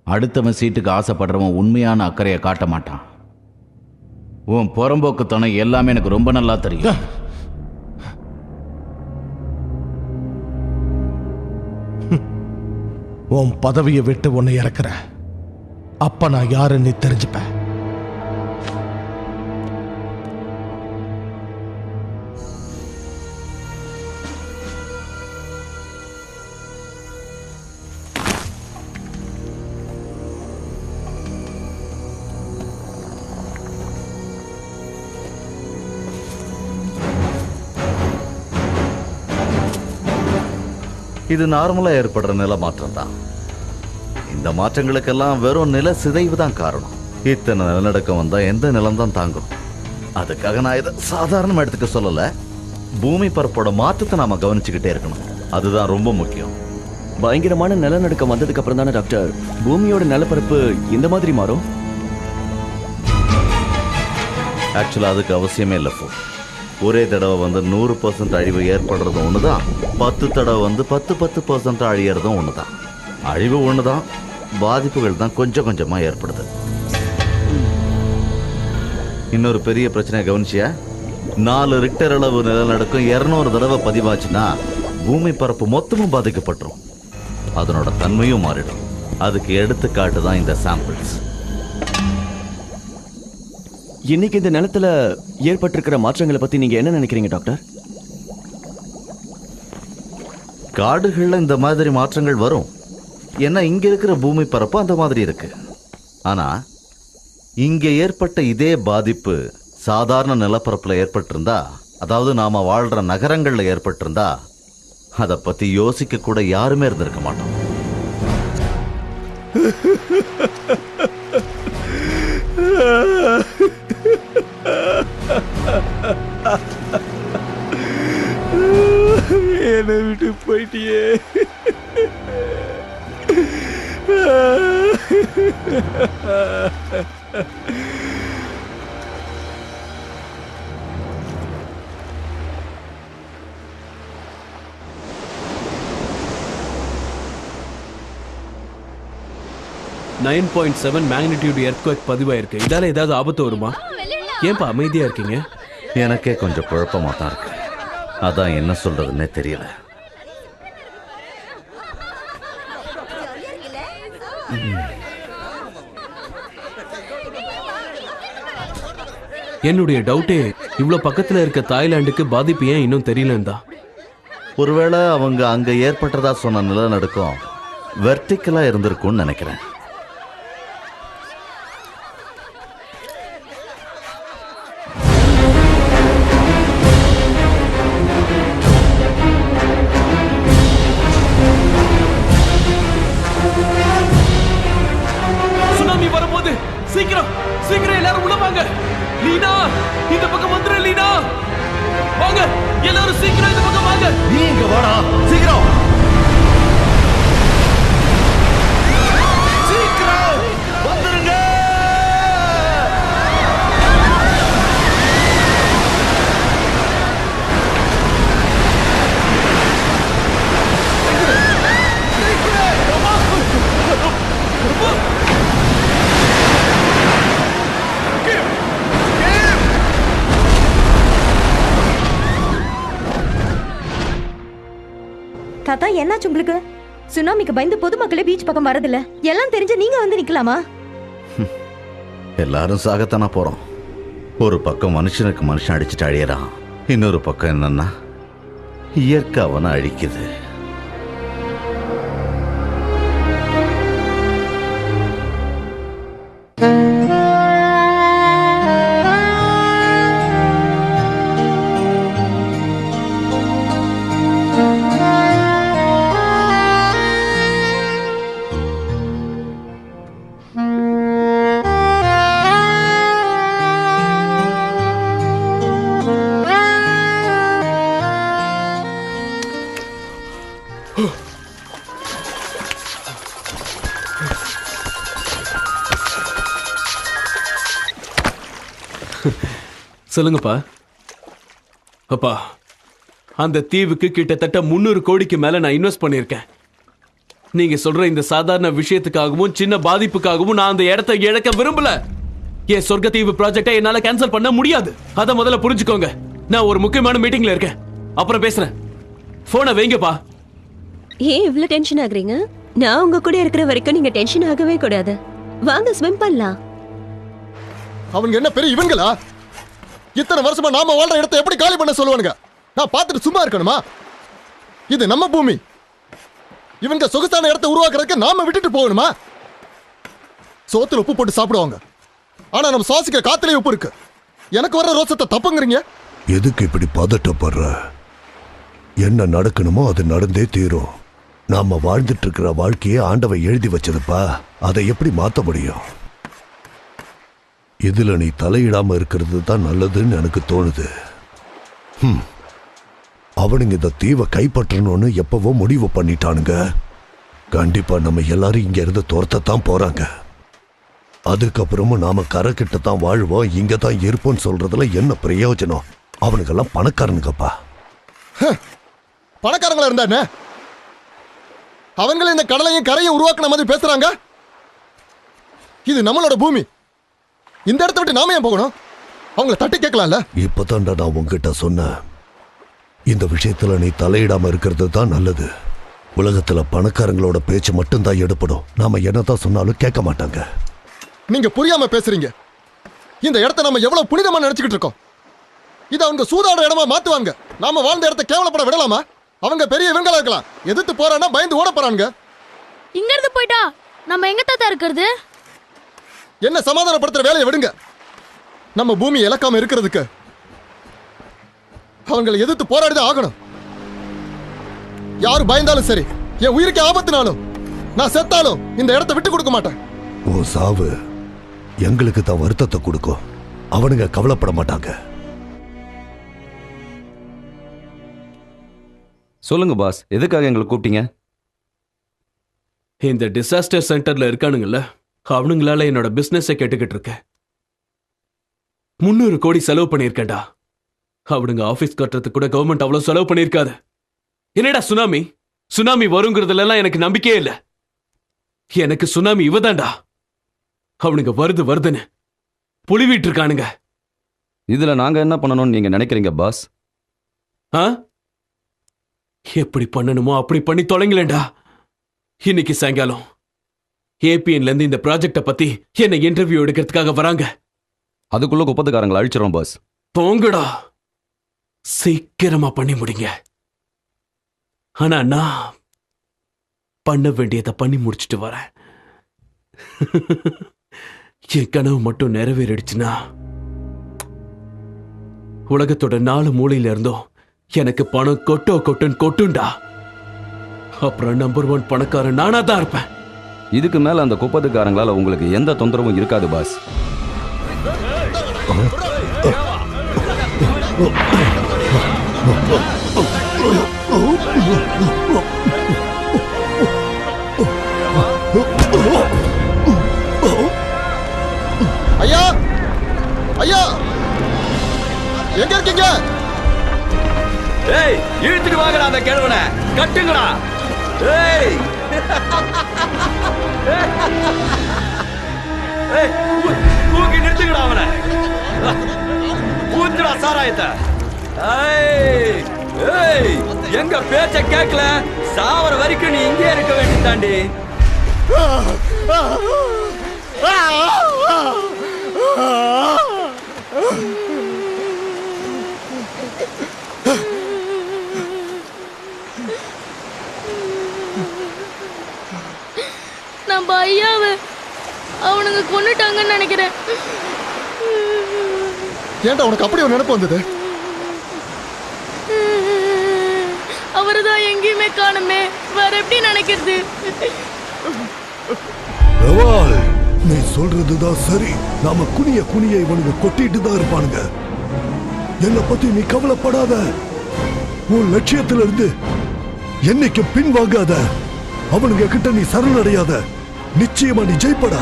அடுத்தவன் சீட்டுக்கு ஆசைப்படுறவன் உண்மையான அக்கறையை காட்ட மாட்டான். உன் புறம்போக்கு துணை எல்லாமே எனக்கு ரொம்ப நல்லா தெரியும். உன் பதவியை விட்டு உன்னை இறக்குறேன். அப்ப நான் யாருன்னு தெரிஞ்சுப்பேன். இது நார்மலா ஏற்படுற நில மாற்றம் தான். இந்த மாற்றங்களுக்கெல்லாம் வெறும் நில சிதைவு தான் காரணம். இத்தனை நிலநடுக்கம் வந்தா எந்த நிலம் தான் தாங்கும்? அதுக்காக நான் இதை சாதாரணமா எடுத்துக்க சொல்லல. பூமி பரப்போட மாற்றத்தை நாம கவனிச்சுக்கிட்டே இருக்கணும். அதுதான் ரொம்ப முக்கியம். பயங்கரமான நிலநடுக்கம் வந்ததுக்கு அப்புறம் தானே டாக்டர் பூமியோட நிலப்பரப்பு இந்த மாதிரி மாறும்? ஆக்சுவலா அதுக்கு அவசியமே இல்லை. ஒரே தடவை வந்து 100% அழிவு ஏற்படுறதும் ஒண்ணுதான், 10 தடவை வந்து 10% அழியறதும் ஒண்ணுதான். அழிவு ஒண்ணுதான், பாதிப்புகள் தான் கொஞ்சம் கொஞ்சமா ஏற்படுது. இன்னொரு பெரிய பிரச்சனை கவனிச்சியா? 4 ரிக்டர் அளவு நிலநடுக்கம் 200 தடவை பதிவாச்சுன்னா பூமி பரப்பு மொத்தமும் பாதிக்கப்பட்டுரும். அதனோட தன்மையும் மாறிடும். அதுக்கு எடுத்துக்காட்டு தான் இந்த சாம்பிள்ஸ். இன்னைக்கு இந்த நிலத்துல ஏற்பட்டிருக்கிற மாற்றங்களை பத்தி நீங்க என்ன நினைக்கிறீங்க டாக்டர்? காடுகள்ல இந்த மாதிரி மாற்றங்கள் வரும். ஏன்னா இங்க இருக்கிற பூமி பரப்பு அந்த மாதிரி இருக்கு. ஆனா இங்க ஏற்பட்ட இதே பாதிப்பு சாதாரண நிலப்பரப்புல ஏற்பட்டிருந்தா, அதாவது நாம வாழ்ற நகரங்கள்ல ஏற்பட்டிருந்தா, அதை பத்தி யோசிக்க கூட யாருமே இருந்திருக்க மாட்டோம். என்னை விட்டு போயிட்டியே. .7 மேக்னிடியூட் எர்த்குவேக் பதிவாயிருக்கு. இதால ஏதாவது ஆபத்து வருமா? ஏன்பா அமைதியா இருக்கீங்க? எனக்கே கொஞ்சம் குழப்பமா தான் இருக்கு. அதான் என்ன சொல்றதுன்னே தெரியல. என்னுடைய டவுட்டே இவ்வளவு பக்கத்துல இருக்க தாய்லாந்துக்கு பாதிப்பு ஏன் இன்னும் தெரியலன்னு தான். ஒருவேளை அவங்க அங்க ஏற்பட்டதா சொன்ன நிலநடுக்கம் வெர்டிக்கலா இருந்திருக்கும்னு நினைக்கிறேன். சுனாமி வரும்போது சீக்கிரம் சீக்கிரம் எல்லாரும் உள்ள வாங்க. லீனா இந்த பக்கம் வந்துரு. லீனா வாங்க எல்லாரும் சீக்கிரம் இந்த பக்கம் வாங்க. நீ இங்க வாடா சீக்கிரம். சீக்கிரம் வந்துருங்க. தாத்தா என்னாச்சு உங்களுக்கு? சுனாமிக்கு பயந்து பொதுமக்களே பீச் பக்கம் வரதில்ல. எல்லாம் தெரிஞ்சு நீங்க வந்து நிக்கலாமா? எல்லாரும் சாகத்தானா போறோம். ஒரு பக்கம் மனுஷனுக்கு மனுஷன் அடிச்சுட்டு அழியறான், இன்னொரு பக்கம் என்னன்னா இயற்கை அவனை அழிக்குது. சொல்லுங்கப்பா. அப்பா, அந்த தீவுக்கு கிட்டத்தட்ட 300 கோடிக்கு மேல நான் இன்வெஸ்ட் பண்ணியிருக்கேன். நீங்க சொல்ற இந்த சாதாரண விஷயத்துக்காகவும் சின்ன பாதிப்புக்காகவும் நான் அந்த இடத்தை இழக்க விரும்பல. என் சொர்க்க தீவு ப்ராஜெக்டை என்னால கேன்சல் பண்ண முடியாது. அதை முதல்ல புரிஞ்சுக்கோங்க. நான் ஒரு முக்கியமான மீட்டிங்ல இருக்கேன், அப்புறம் பேசுறேன். போனை வைங்கப்பா. ஏன் இவ்வளவு டென்ஷன் ஆகுறீங்க? நான் உங்க கூட இருக்கிற வரைக்கும் நீங்க டென்ஷன் ஆகவே கூடாது. வாங்க ஸ்விம் பண்ணலாம். அவங்க என்ன பெரிய இவங்களா? இத்தனை வருஷமா நாம வாழ்ற இடத்தை எப்படி காலி பண்ண சொல்லுவானுங்க? நான் பார்த்துட்டு சும்மா இருக்கணுமா? இது நம்ம பூமி. இவங்க சொகுசான இடத்தை உருவாக்குறதுக்கு நாம விட்டுட்டு போகணுமா? சோத்துல உப்பு போட்டு சாப்பிடுவாங்க, ஆனா நம்ம சுவாசிக்கிற காத்துலயே உப்பு இருக்கு. எனக்கு வர ரோசத்தை தப்புங்கிறீங்க. எதுக்கு இப்படி பதட்டப்படுற? என்ன நடக்கணுமோ அது நடந்தே தீரும். நாம வாழ்ந்துட்டு இருக்கிற வாழ்க்கையை ஆண்டவன் எழுதி வச்சதுப்பா. அதை எப்படி மாத்த முடியும்? இதுல நீ தலையிடாம இருக்கிறது தான் நல்லதுன்னு எனக்கு தோணுது. அவனுங்க இந்த தீவை கைப்பற்றணும்னு எப்பவோ முடிவு பண்ணிட்டானுங்க. கண்டிப்பா நம்ம எல்லாரும் இங்க இருந்து துரத்தத்தான் போறாங்க. அதுக்கப்புறமும் நாம கரை கிட்ட தான் வாழ்வோம், இங்க தான் இருப்போம்னு சொல்றதுல என்ன பிரயோஜனம்? அவனுக்கெல்லாம் பணக்காரனுங்கப்பா. பணக்காரங்களா இருந்தா என்ன? அவங்கள இந்த கடலையும் கரையும் உருவாக்குன மாதிரி பேசுறாங்க. இது நம்மளோட பூமி. இந்த இடத்த விட்டு நாம ஏன் போகணும்? அவங்கள தட்டி கேட்கலாம்ல. இப்பதான்டா நான் உங்ககிட்ட சொன்னேன், இந்த விஷயத்துல நீ தலையிடாம இருக்கிறது தான் நல்லது. உலகத்துல பணக்காரங்களோட பேச்சு மட்டும்தான் எடுப்படும். நாம என்னதான் சொன்னாலும் கேட்க மாட்டாங்க. நீங்க புரியாம பேசுறீங்க. இந்த இடத்த நம்ம எவ்வளவு புனிதமா நினைச்சுக்கிட்டு இருக்கோம். இது அவங்க சூதாட இடமா மாத்துவாங்க. நாம வாழ்ந்த இடத்த கேவலப்பட விடலாமா? அவங்க பெரிய இவங்களா இருக்கலாம், எதிர்த்து போறான்னா பயந்து ஓட போறாங்க. இங்க இருந்து போயிட்டா நம்ம எங்க தாத்தா இருக்கிறது? என்ன சமாதானப்படுத்துற வேலையை விடுங்க. நம்ம பூமி இழக்காம இருக்கிறதுக்கு அவங்களை எதிர்த்து போராடிதான் ஆகணும். யாரு பயந்தாலும் சரி, என் உயிருக்கு ஆபத்துனாலும், நான் செத்தாலும் இந்த இடத்தை விட்டு கொடுக்க மாட்டேன். ஓ சாவு எங்களுக்கு தான் வருத்தத்தை கொடுக்கும். அவனுங்க கவலைப்பட மாட்டாங்க. சொல்லுங்க பாஸ், எதுக்காக எங்களை கூப்பிட்டீங்க? இந்த டிசாஸ்டர் சென்டர்ல இருக்கானுங்கல்ல, அவனுங்களால என்னோட பிசினஸை கேட்டுக்கிட்டு இருக்கேன். 300 கோடி செலவு பண்ணியிருக்கேன்டா. அவனுங்க ஆபீஸ் கட்டுறதுக்கு கூட கவர்மெண்ட் அவ்வளவு செலவு பண்ணியிருக்காது. என்னடா சுனாமி சுனாமி வருங்கிறதுல எல்லாம் எனக்கு நம்பிக்கையே இல்லை. எனக்கு சுனாமி இவதான்டா. அவனுங்க வருதுன்னு புலிவிட்டு இருக்கானுங்க. இதுல நாங்க என்ன பண்ணணும்னு நீங்க நினைக்கிறீங்க பாஸ்? எப்படி பண்ணணுமோ அப்படி பண்ணி தொலைங்களேண்டா. இன்னைக்கு சாயங்காலம் ஏபிஎன்ல இருந்து இந்த ப்ராஜெக்ட பத்தி என்ன இன்டர்வியூ எடுக்கிறதுக்காக வராங்க. அதுக்குள்ள குப்பத்துக்காரங்களை அழிச்சிரும் பாஸ். போங்கடா, சீக்கிரமா பண்ணி முடிங்க. ஆனா நான் பண்ண வேண்டியதை பண்ணி முடிச்சிட்டு வரேன். என் கனவு மட்டும் நிறைவேறிடுச்சுன்னா உலகத்தோட 4 மூலையில இருந்தும் எனக்கு பணம் கொட்டுன்னு கொட்டுண்டா. அப்புறம் நம்பர் 1 பணக்காரன் நானா தான் இருப்பேன். இதுக்கு மேல அந்த குப்பத்துக்காரங்களால உங்களுக்கு எந்த தொந்தரவும் இருக்காது பாஸ். ஐயா, ஐயா, எங்க இருக்கீங்க? ஏய், இழுத்துட்டு வாங்கடா அந்த கிழவனை, கட்டுங்கடா. ஏய், ஏய், தூக்கி நிறுத்துங்கடா அவனை. ஊத்துடா சாராயத்தை. ஏய், ஏய், எங்க பேச்ச கேட்கல, சாவர வரைக்கும் நீ இங்கே இருக்க வேண்டியதாண்டி. நம்ம ஐயாவை அவனுங்க கொன்னுட்டாங்கன்னு நினைக்கிறேன். ஏன்டா உனக்கு அப்படி ஒரு நினைப்பு வந்தது? அவர்தான் எங்கேயுமே காணுமே, வேற எப்படி நினைக்கிறது? ரவால், நீ சொல்றதுதான் சரி. நாம குனிய குனிய இவனுங்க கொட்டிட்டு தான் இருப்பானுங்க. என்னை பத்தி நீ கவலைப்படாத. உன் லட்சியத்துல இருந்து என்னைக்கு பின்வாங்காத. அவனுங்க கிட்ட நீ சரணடையாத. நிச்சயமா நீ ஜெயிப்படா.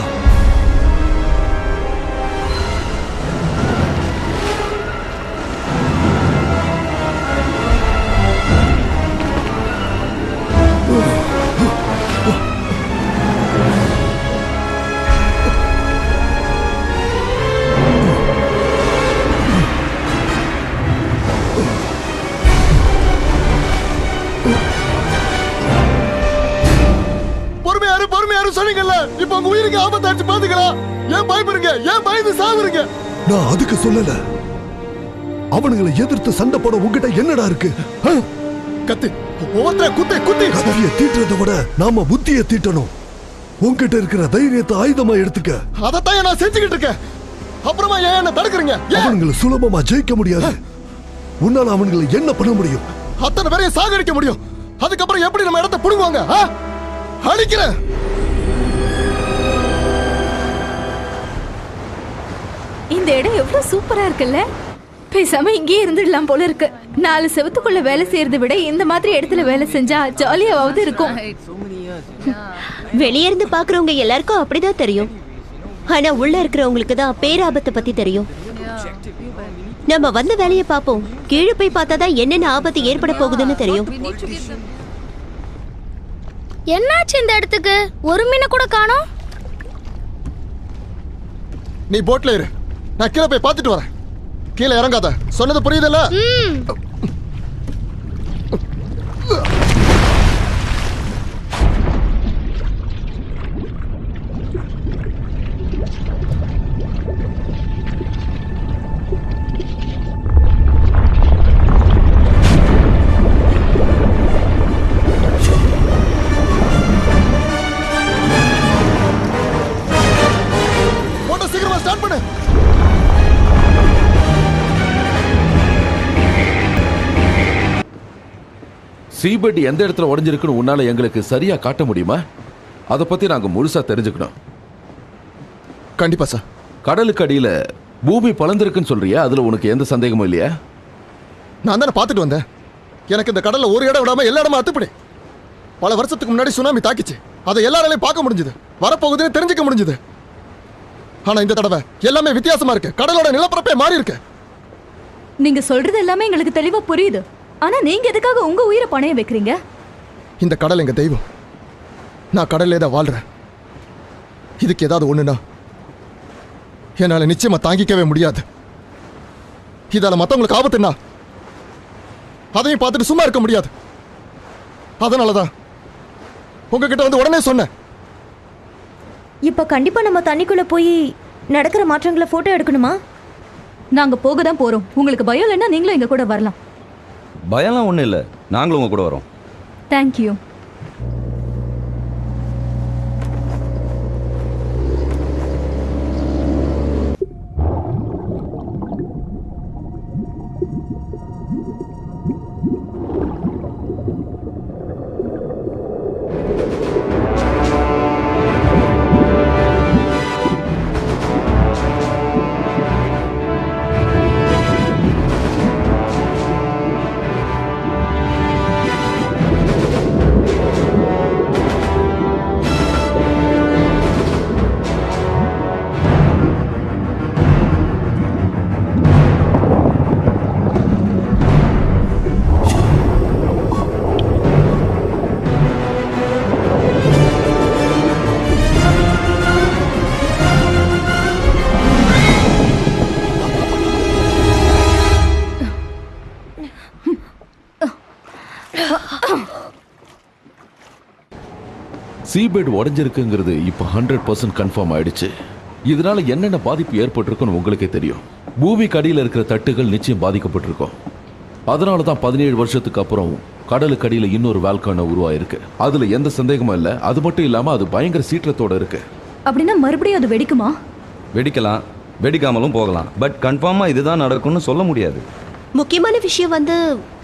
சொன்னீங்கல்ல, இப்ப உங்க உயிருக்கு ஆபத்தாச்சு பாத்துக்கலாம். ஏன் பயப்படுறீங்க? ஏன் பயந்து சாவுறீங்க? நான் அதுக்கு சொல்லல. அவனுங்களை எதிர்த்து சண்டை போட உங்ககிட்ட என்னடா இருக்கு? கத்தி, ஒவ்வொருத்தர குத்தி குத்தி. கத்தியை தீட்டுறதை விட நாம புத்தியை தீட்டணும். உங்ககிட்ட இருக்கிற தைரியத்தை ஆயுதமா எடுத்துக்க. அதத்தான் நான் செஞ்சுக்கிட்டு இருக்கேன். அப்புறமா ஏன் என்ன தடுக்கிறீங்க? அவனுங்களை சுலபமா ஜெயிக்க முடியாது. உன்னால அவனுங்களை என்ன பண்ண முடியும்? அத்தனை பேரையும் சாகடிக்க முடியும். அதுக்கப்புறம் எப்படி நம்ம இடத்தை புடுங்குவாங்க? அடிக்கிறேன். இந்த இடம் எவ்வளவு சூப்பரா இருக்குல்ல. பேசாம இங்கேயே இருந்துடலாம் போல இருக்கு. 4 செவத்துக்குள்ள வேலை செய்யறதை விட இந்த மாதிரி இடத்துல வேலை செஞ்சா ஜாலியாவது இருக்கும். வெளியே இருந்து பாக்குறவங்க எல்லாருக்கும் அப்படிதான் தெரியும். ஆனா உள்ள இருக்கிறவங்களுக்கு தான் பேராபத்தை பத்தி தெரியும். நம்ம வந்த வேலையை பார்ப்போம். கீழே போய் பார்த்தாதான் என்னென்ன ஆபத்து ஏற்பட போகுதுன்னு தெரியும். என்னாச்சு இந்த இடத்துக்கு? ஒரு மீனை கூட காணோம். நீ போட்ல இரு, நான் கீழே போய் பார்த்துட்டு வரேன். கீழே இறங்காத, சொன்னது புரியுதுல்ல? சீக்கிரமா ஸ்டார்ட் பண்ணு. சீபெட் எந்த இடத்துல உடைஞ்சிருக்குன்னு உன்னால எங்களுக்கு சரியா காட்ட முடியுமா? அதை பத்தி நாங்க முழுசா தெரிஞ்சுக்கணும். கண்டிப்பா சார். கடலுக்கு அடியில பூமி பலந்திருக்குன்னு சொல்றியா? அதுல உனக்கு எந்த சந்தேகமும் இல்லையா? நான் தானே பார்த்துட்டு வந்தேன். எனக்கு இந்த கடல்ல ஒரு இடம் விடாம எல்லா இடமும் அத்துப்படி. பல வருஷத்துக்கு முன்னாடி சுனாமி தாக்கிச்சு. அதை எல்லாராலையும் பார்க்க முடிஞ்சது, வரப்போகுதுன்னு தெரிஞ்சுக்க முடிஞ்சது. ஆனா இந்த தடவை எல்லாமே வித்தியாசமா இருக்கு. கடலோட நிலப்பரப்பே மாறி இருக்கு. நீங்க சொல்றது எல்லாமே எங்களுக்கு தெளிவா புரியுது. ஆனா நீங்க எதுக்காக உங்க உயிரை பணைய வைக்கிறீங்க? இந்த கடல் எங்க தெய்வம். நான் கடல்லே தான் வாழ்றேன். இதுக்கு ஏதாவது ஒண்ணுனா என்னால நிச்சயமா தாங்கிக்கவே முடியாது. இதால மத்தவங்களுக்கு ஆபத்துனா அதையும் பார்த்துட்டு சும்மா இருக்க முடியாது. அதனாலதான் உங்ககிட்ட வந்து உடனே சொன்னேன். இப்ப கண்டிப்பா நம்ம தண்ணிக்குள்ள போய் நடக்கிற மாற்றங்களை போட்டோ எடுக்கணுமா? நாங்க போக தான் போறோம். உங்களுக்கு பயம் இல்லைன்னா நீங்களும் எங்க கூட வரலாம். பயம்லாம் ஒன்றும் இல்லை, நாங்களும் உங்க கூட வரோம். தேங்க்யூ. சீபெட் உடைஞ்சிருக்குங்கிறது இப்போ 100% கன்ஃபார்ம் ஆயிடுச்சு. இதனால என்னென்ன பாதிப்பு ஏற்பட்டிருக்குன்னு உங்களுக்கே தெரியும். பூமிக்கு அடியில் இருக்கிற தட்டுகள் நிச்சயம் பாதிக்கப்பட்டிருக்கும். அதனால தான் 17 வருஷத்துக்கு அப்புறம் கடலுக்கு அடியில் இன்னொரு வால்கானோ உருவாயிருக்கு. அதுல எந்த சந்தேகமும் இல்லை. அது மட்டும் இல்லாம அது பயங்கர சீற்றத்தோட இருக்கு. அப்படின்னா மறுபடியும் அது வெடிக்குமா? வெடிக்கலாம், வெடிக்காமலும் போகலாம். பட் கன்ஃபார்மாக இதுதான் நடக்கும்னு சொல்ல முடியாது. முக்கியமான விஷயம் வந்து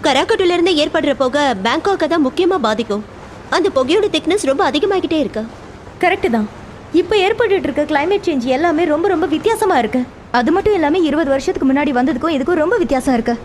கராக்கட்டுல இருந்து ஏற்படுற புகை பேங்காக்கை தான் முக்கியமா பாதிக்கும். அந்த புகையோட திக்னஸ் ரொம்ப அதிகமாகிட்டே இருக்கு. கரெக்ட் தான். இப்போ ஏற்பட்டு இருக்க கிளைமேட் சேஞ்ச் எல்லாமே ரொம்ப ரொம்ப வித்தியாசமா இருக்கு. அது மட்டும் இல்லாம 20 வருஷத்துக்கு முன்னாடி வந்ததுக்கும் இதுக்கும் ரொம்ப வித்தியாசம் இருக்கு.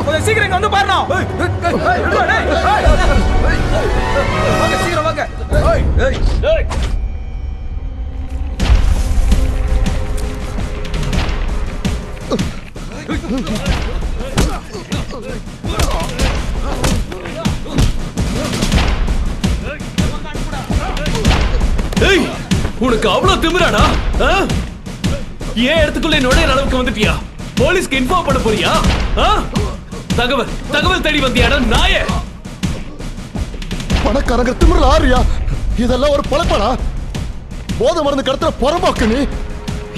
கொஞ்சம் சீக்கிரம் இங்க வந்து பாருண்ணா. வாங்க சீக்கிரம் வாங்க. உனக்கு அவ்வளவு திமிராடா? ஏன் இடத்துக்குள்ள நுழைய அளவுக்கு வந்துட்டியா? போலீஸ்க்கு இன்ஃபார்ம் பண்ண போறியா? தகவல் தேடி வந்தியாடா நாயே? பணக்காரங்க திமிரல ஆறியா? இதெல்லாம் ஒரு பொழப்பாடா? போதை மருந்து கடத்துற புறம்போக்கு நீ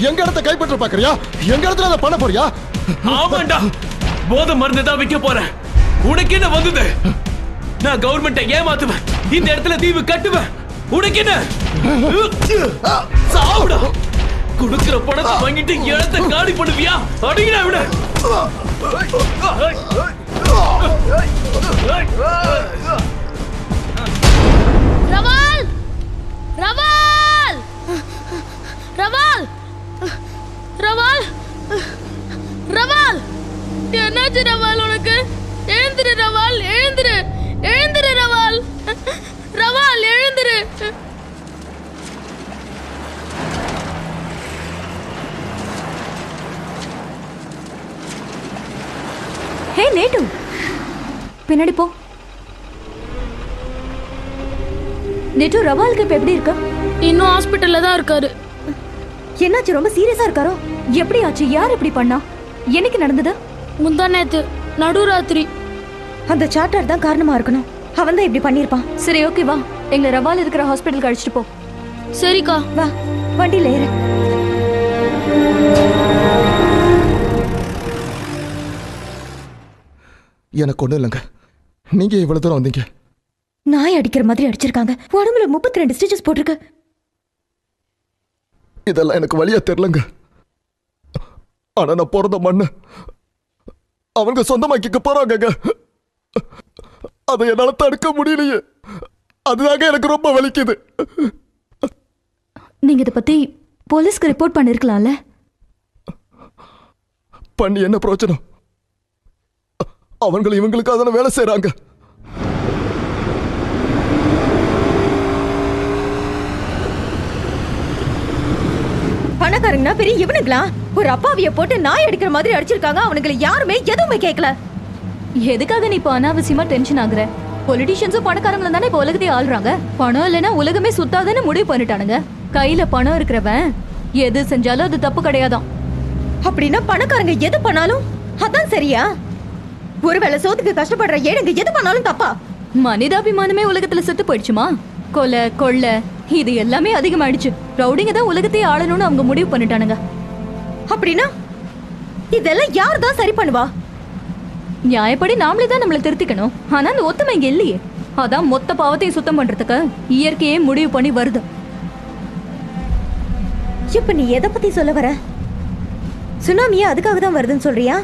எங்க இடத்த கைப்பற்ற பாக்குறியா? எங்க இடத்துல அதை பண்ண போறியா? ஆமாண்டா, போதை மருந்து தான் விற்க போறேன். உனக்கு என்ன வந்தது? நான் கவர்மெண்ட்டை ஏமாத்துவேன், இந்த இடத்துல தீவு கட்டுவேன். உனக்கு என்ன? சாவுடா. குடுக்கிற பணத்தை வாங்கிட்டு இடத்தை காலி பண்ணுவியா? அடிங்கடா விட. ரவால் ரவால் ரவால் ரவால் ரவால் என்னாச்சு ரவால்? உனக்கு எழுந்திரு ரவால், எழுந்திரு எழுந்திரு ரவால், ரவால் எழுந்திரு. ஹே நேட்டு, பின்னாடி போ. நேட்டு, ரவாலுக்கு இப்ப எப்படி இருக்க? இன்னும் ஹாஸ்பிட்டல்ல தான் இருக்காரு. என்னாச்சு? ரொம்ப சீரியஸா இருக்காரோ? எப்படி ஆச்சு? யார் இப்படி பண்ணா? என்னைக்கு நடந்தது? முந்தா நேத்து நடுராத்திரி. அந்த சார்ட்டர் தான் காரணமா இருக்கணும். அவன் தான் இப்படி பண்ணிருப்பான். சரி, ஓகே, வா, எங்களை ரவால் இருக்கிற ஹாஸ்பிட்டலுக்கு அழைச்சிட்டு போ. சரிக்கா, வா, வண்டியில ஏறு. எனக்கு ஒண்ணும் இல்லைங்க. நீங்க இவ்வளவு தூரம் வந்தீங்க. நாய் அடிக்கிற மாதிரி அடிச்சிருக்காங்க. உடம்புல 32 ஸ்டிச்சஸ் போட்டிருக்கு. இதெல்லாம் எனக்கு வழியா தெரியலங்க. ஆனா நான் பிறந்த மண்ணு அவங்க சொந்தமாக்கிக்க போறாங்க. அதை என்னால தடுக்க முடியலையே. அதுதாங்க எனக்கு ரொம்ப வலிக்குது. நீங்க இதை பத்தி போலீஸ்க்கு ரிப்போர்ட் பண்ணிருக்கலாம்ல? பண்ணி என்ன பிரயோஜனம்? அவங்களும் இவங்களுக்கு அதான வேலை செய்யறாங்க. பண பணக்காரங்கன்னா பெரிய இவனுங்களா? ஒரு அப்பாவிய போட்டு நாய் அடிக்கிற மாதிரி அடிச்சிருக்காங்க. அவனுங்களை யாருமே எதுவுமே கேட்கல. எதுக்காக நீ இப்ப அனாவசியமா டென்ஷன் ஆகுற? பொலிட்டீஷியன்ஸும் பணக்காரங்களும் தானே இப்ப உலகத்தையே ஆள்றாங்க. பணம் இல்லைன்னா உலகமே சுத்தாதுன்னு முடிவு பண்ணிட்டானுங்க. கையில பணம் இருக்கிறவன் எது செஞ்சாலும் அது தப்பு கிடையாதான். அப்படின்னா பணக்காரங்க எது பண்ணாலும் அதான் சரியா? ஒருவேளை சோத்துக்கு கஷ்டப்படுற ஏழைங்க எது பண்ணாலும் தப்பா? மனிதாபிமானமே உலகத்துல செத்து போயிடுச்சுமா? கொலை கொள்ளை இது எல்லாமே அதிகமாயிடுச்சு. ரவுடிங்க தான் உலகத்தையே ஆளணும்னு அவங்க முடிவு பண்ணிட்டானுங்க. அப்படின்னா இதெல்லாம் யார் தான் சரி பண்ணுவா? நியாயப்படி நாமளே தான் நம்மளை திருத்திக்கணும். ஆனா அந்த ஒத்துமை இங்க இல்லையே. அதான் மொத்த பாவத்தையும் சுத்தம் பண்றதுக்கு இயற்கையே முடிவு பண்ணி வருது. இப்ப நீ எதை பத்தி சொல்ல வர? சுனாமியே அதுக்காக தான் வருதுன்னு சொல்றியா?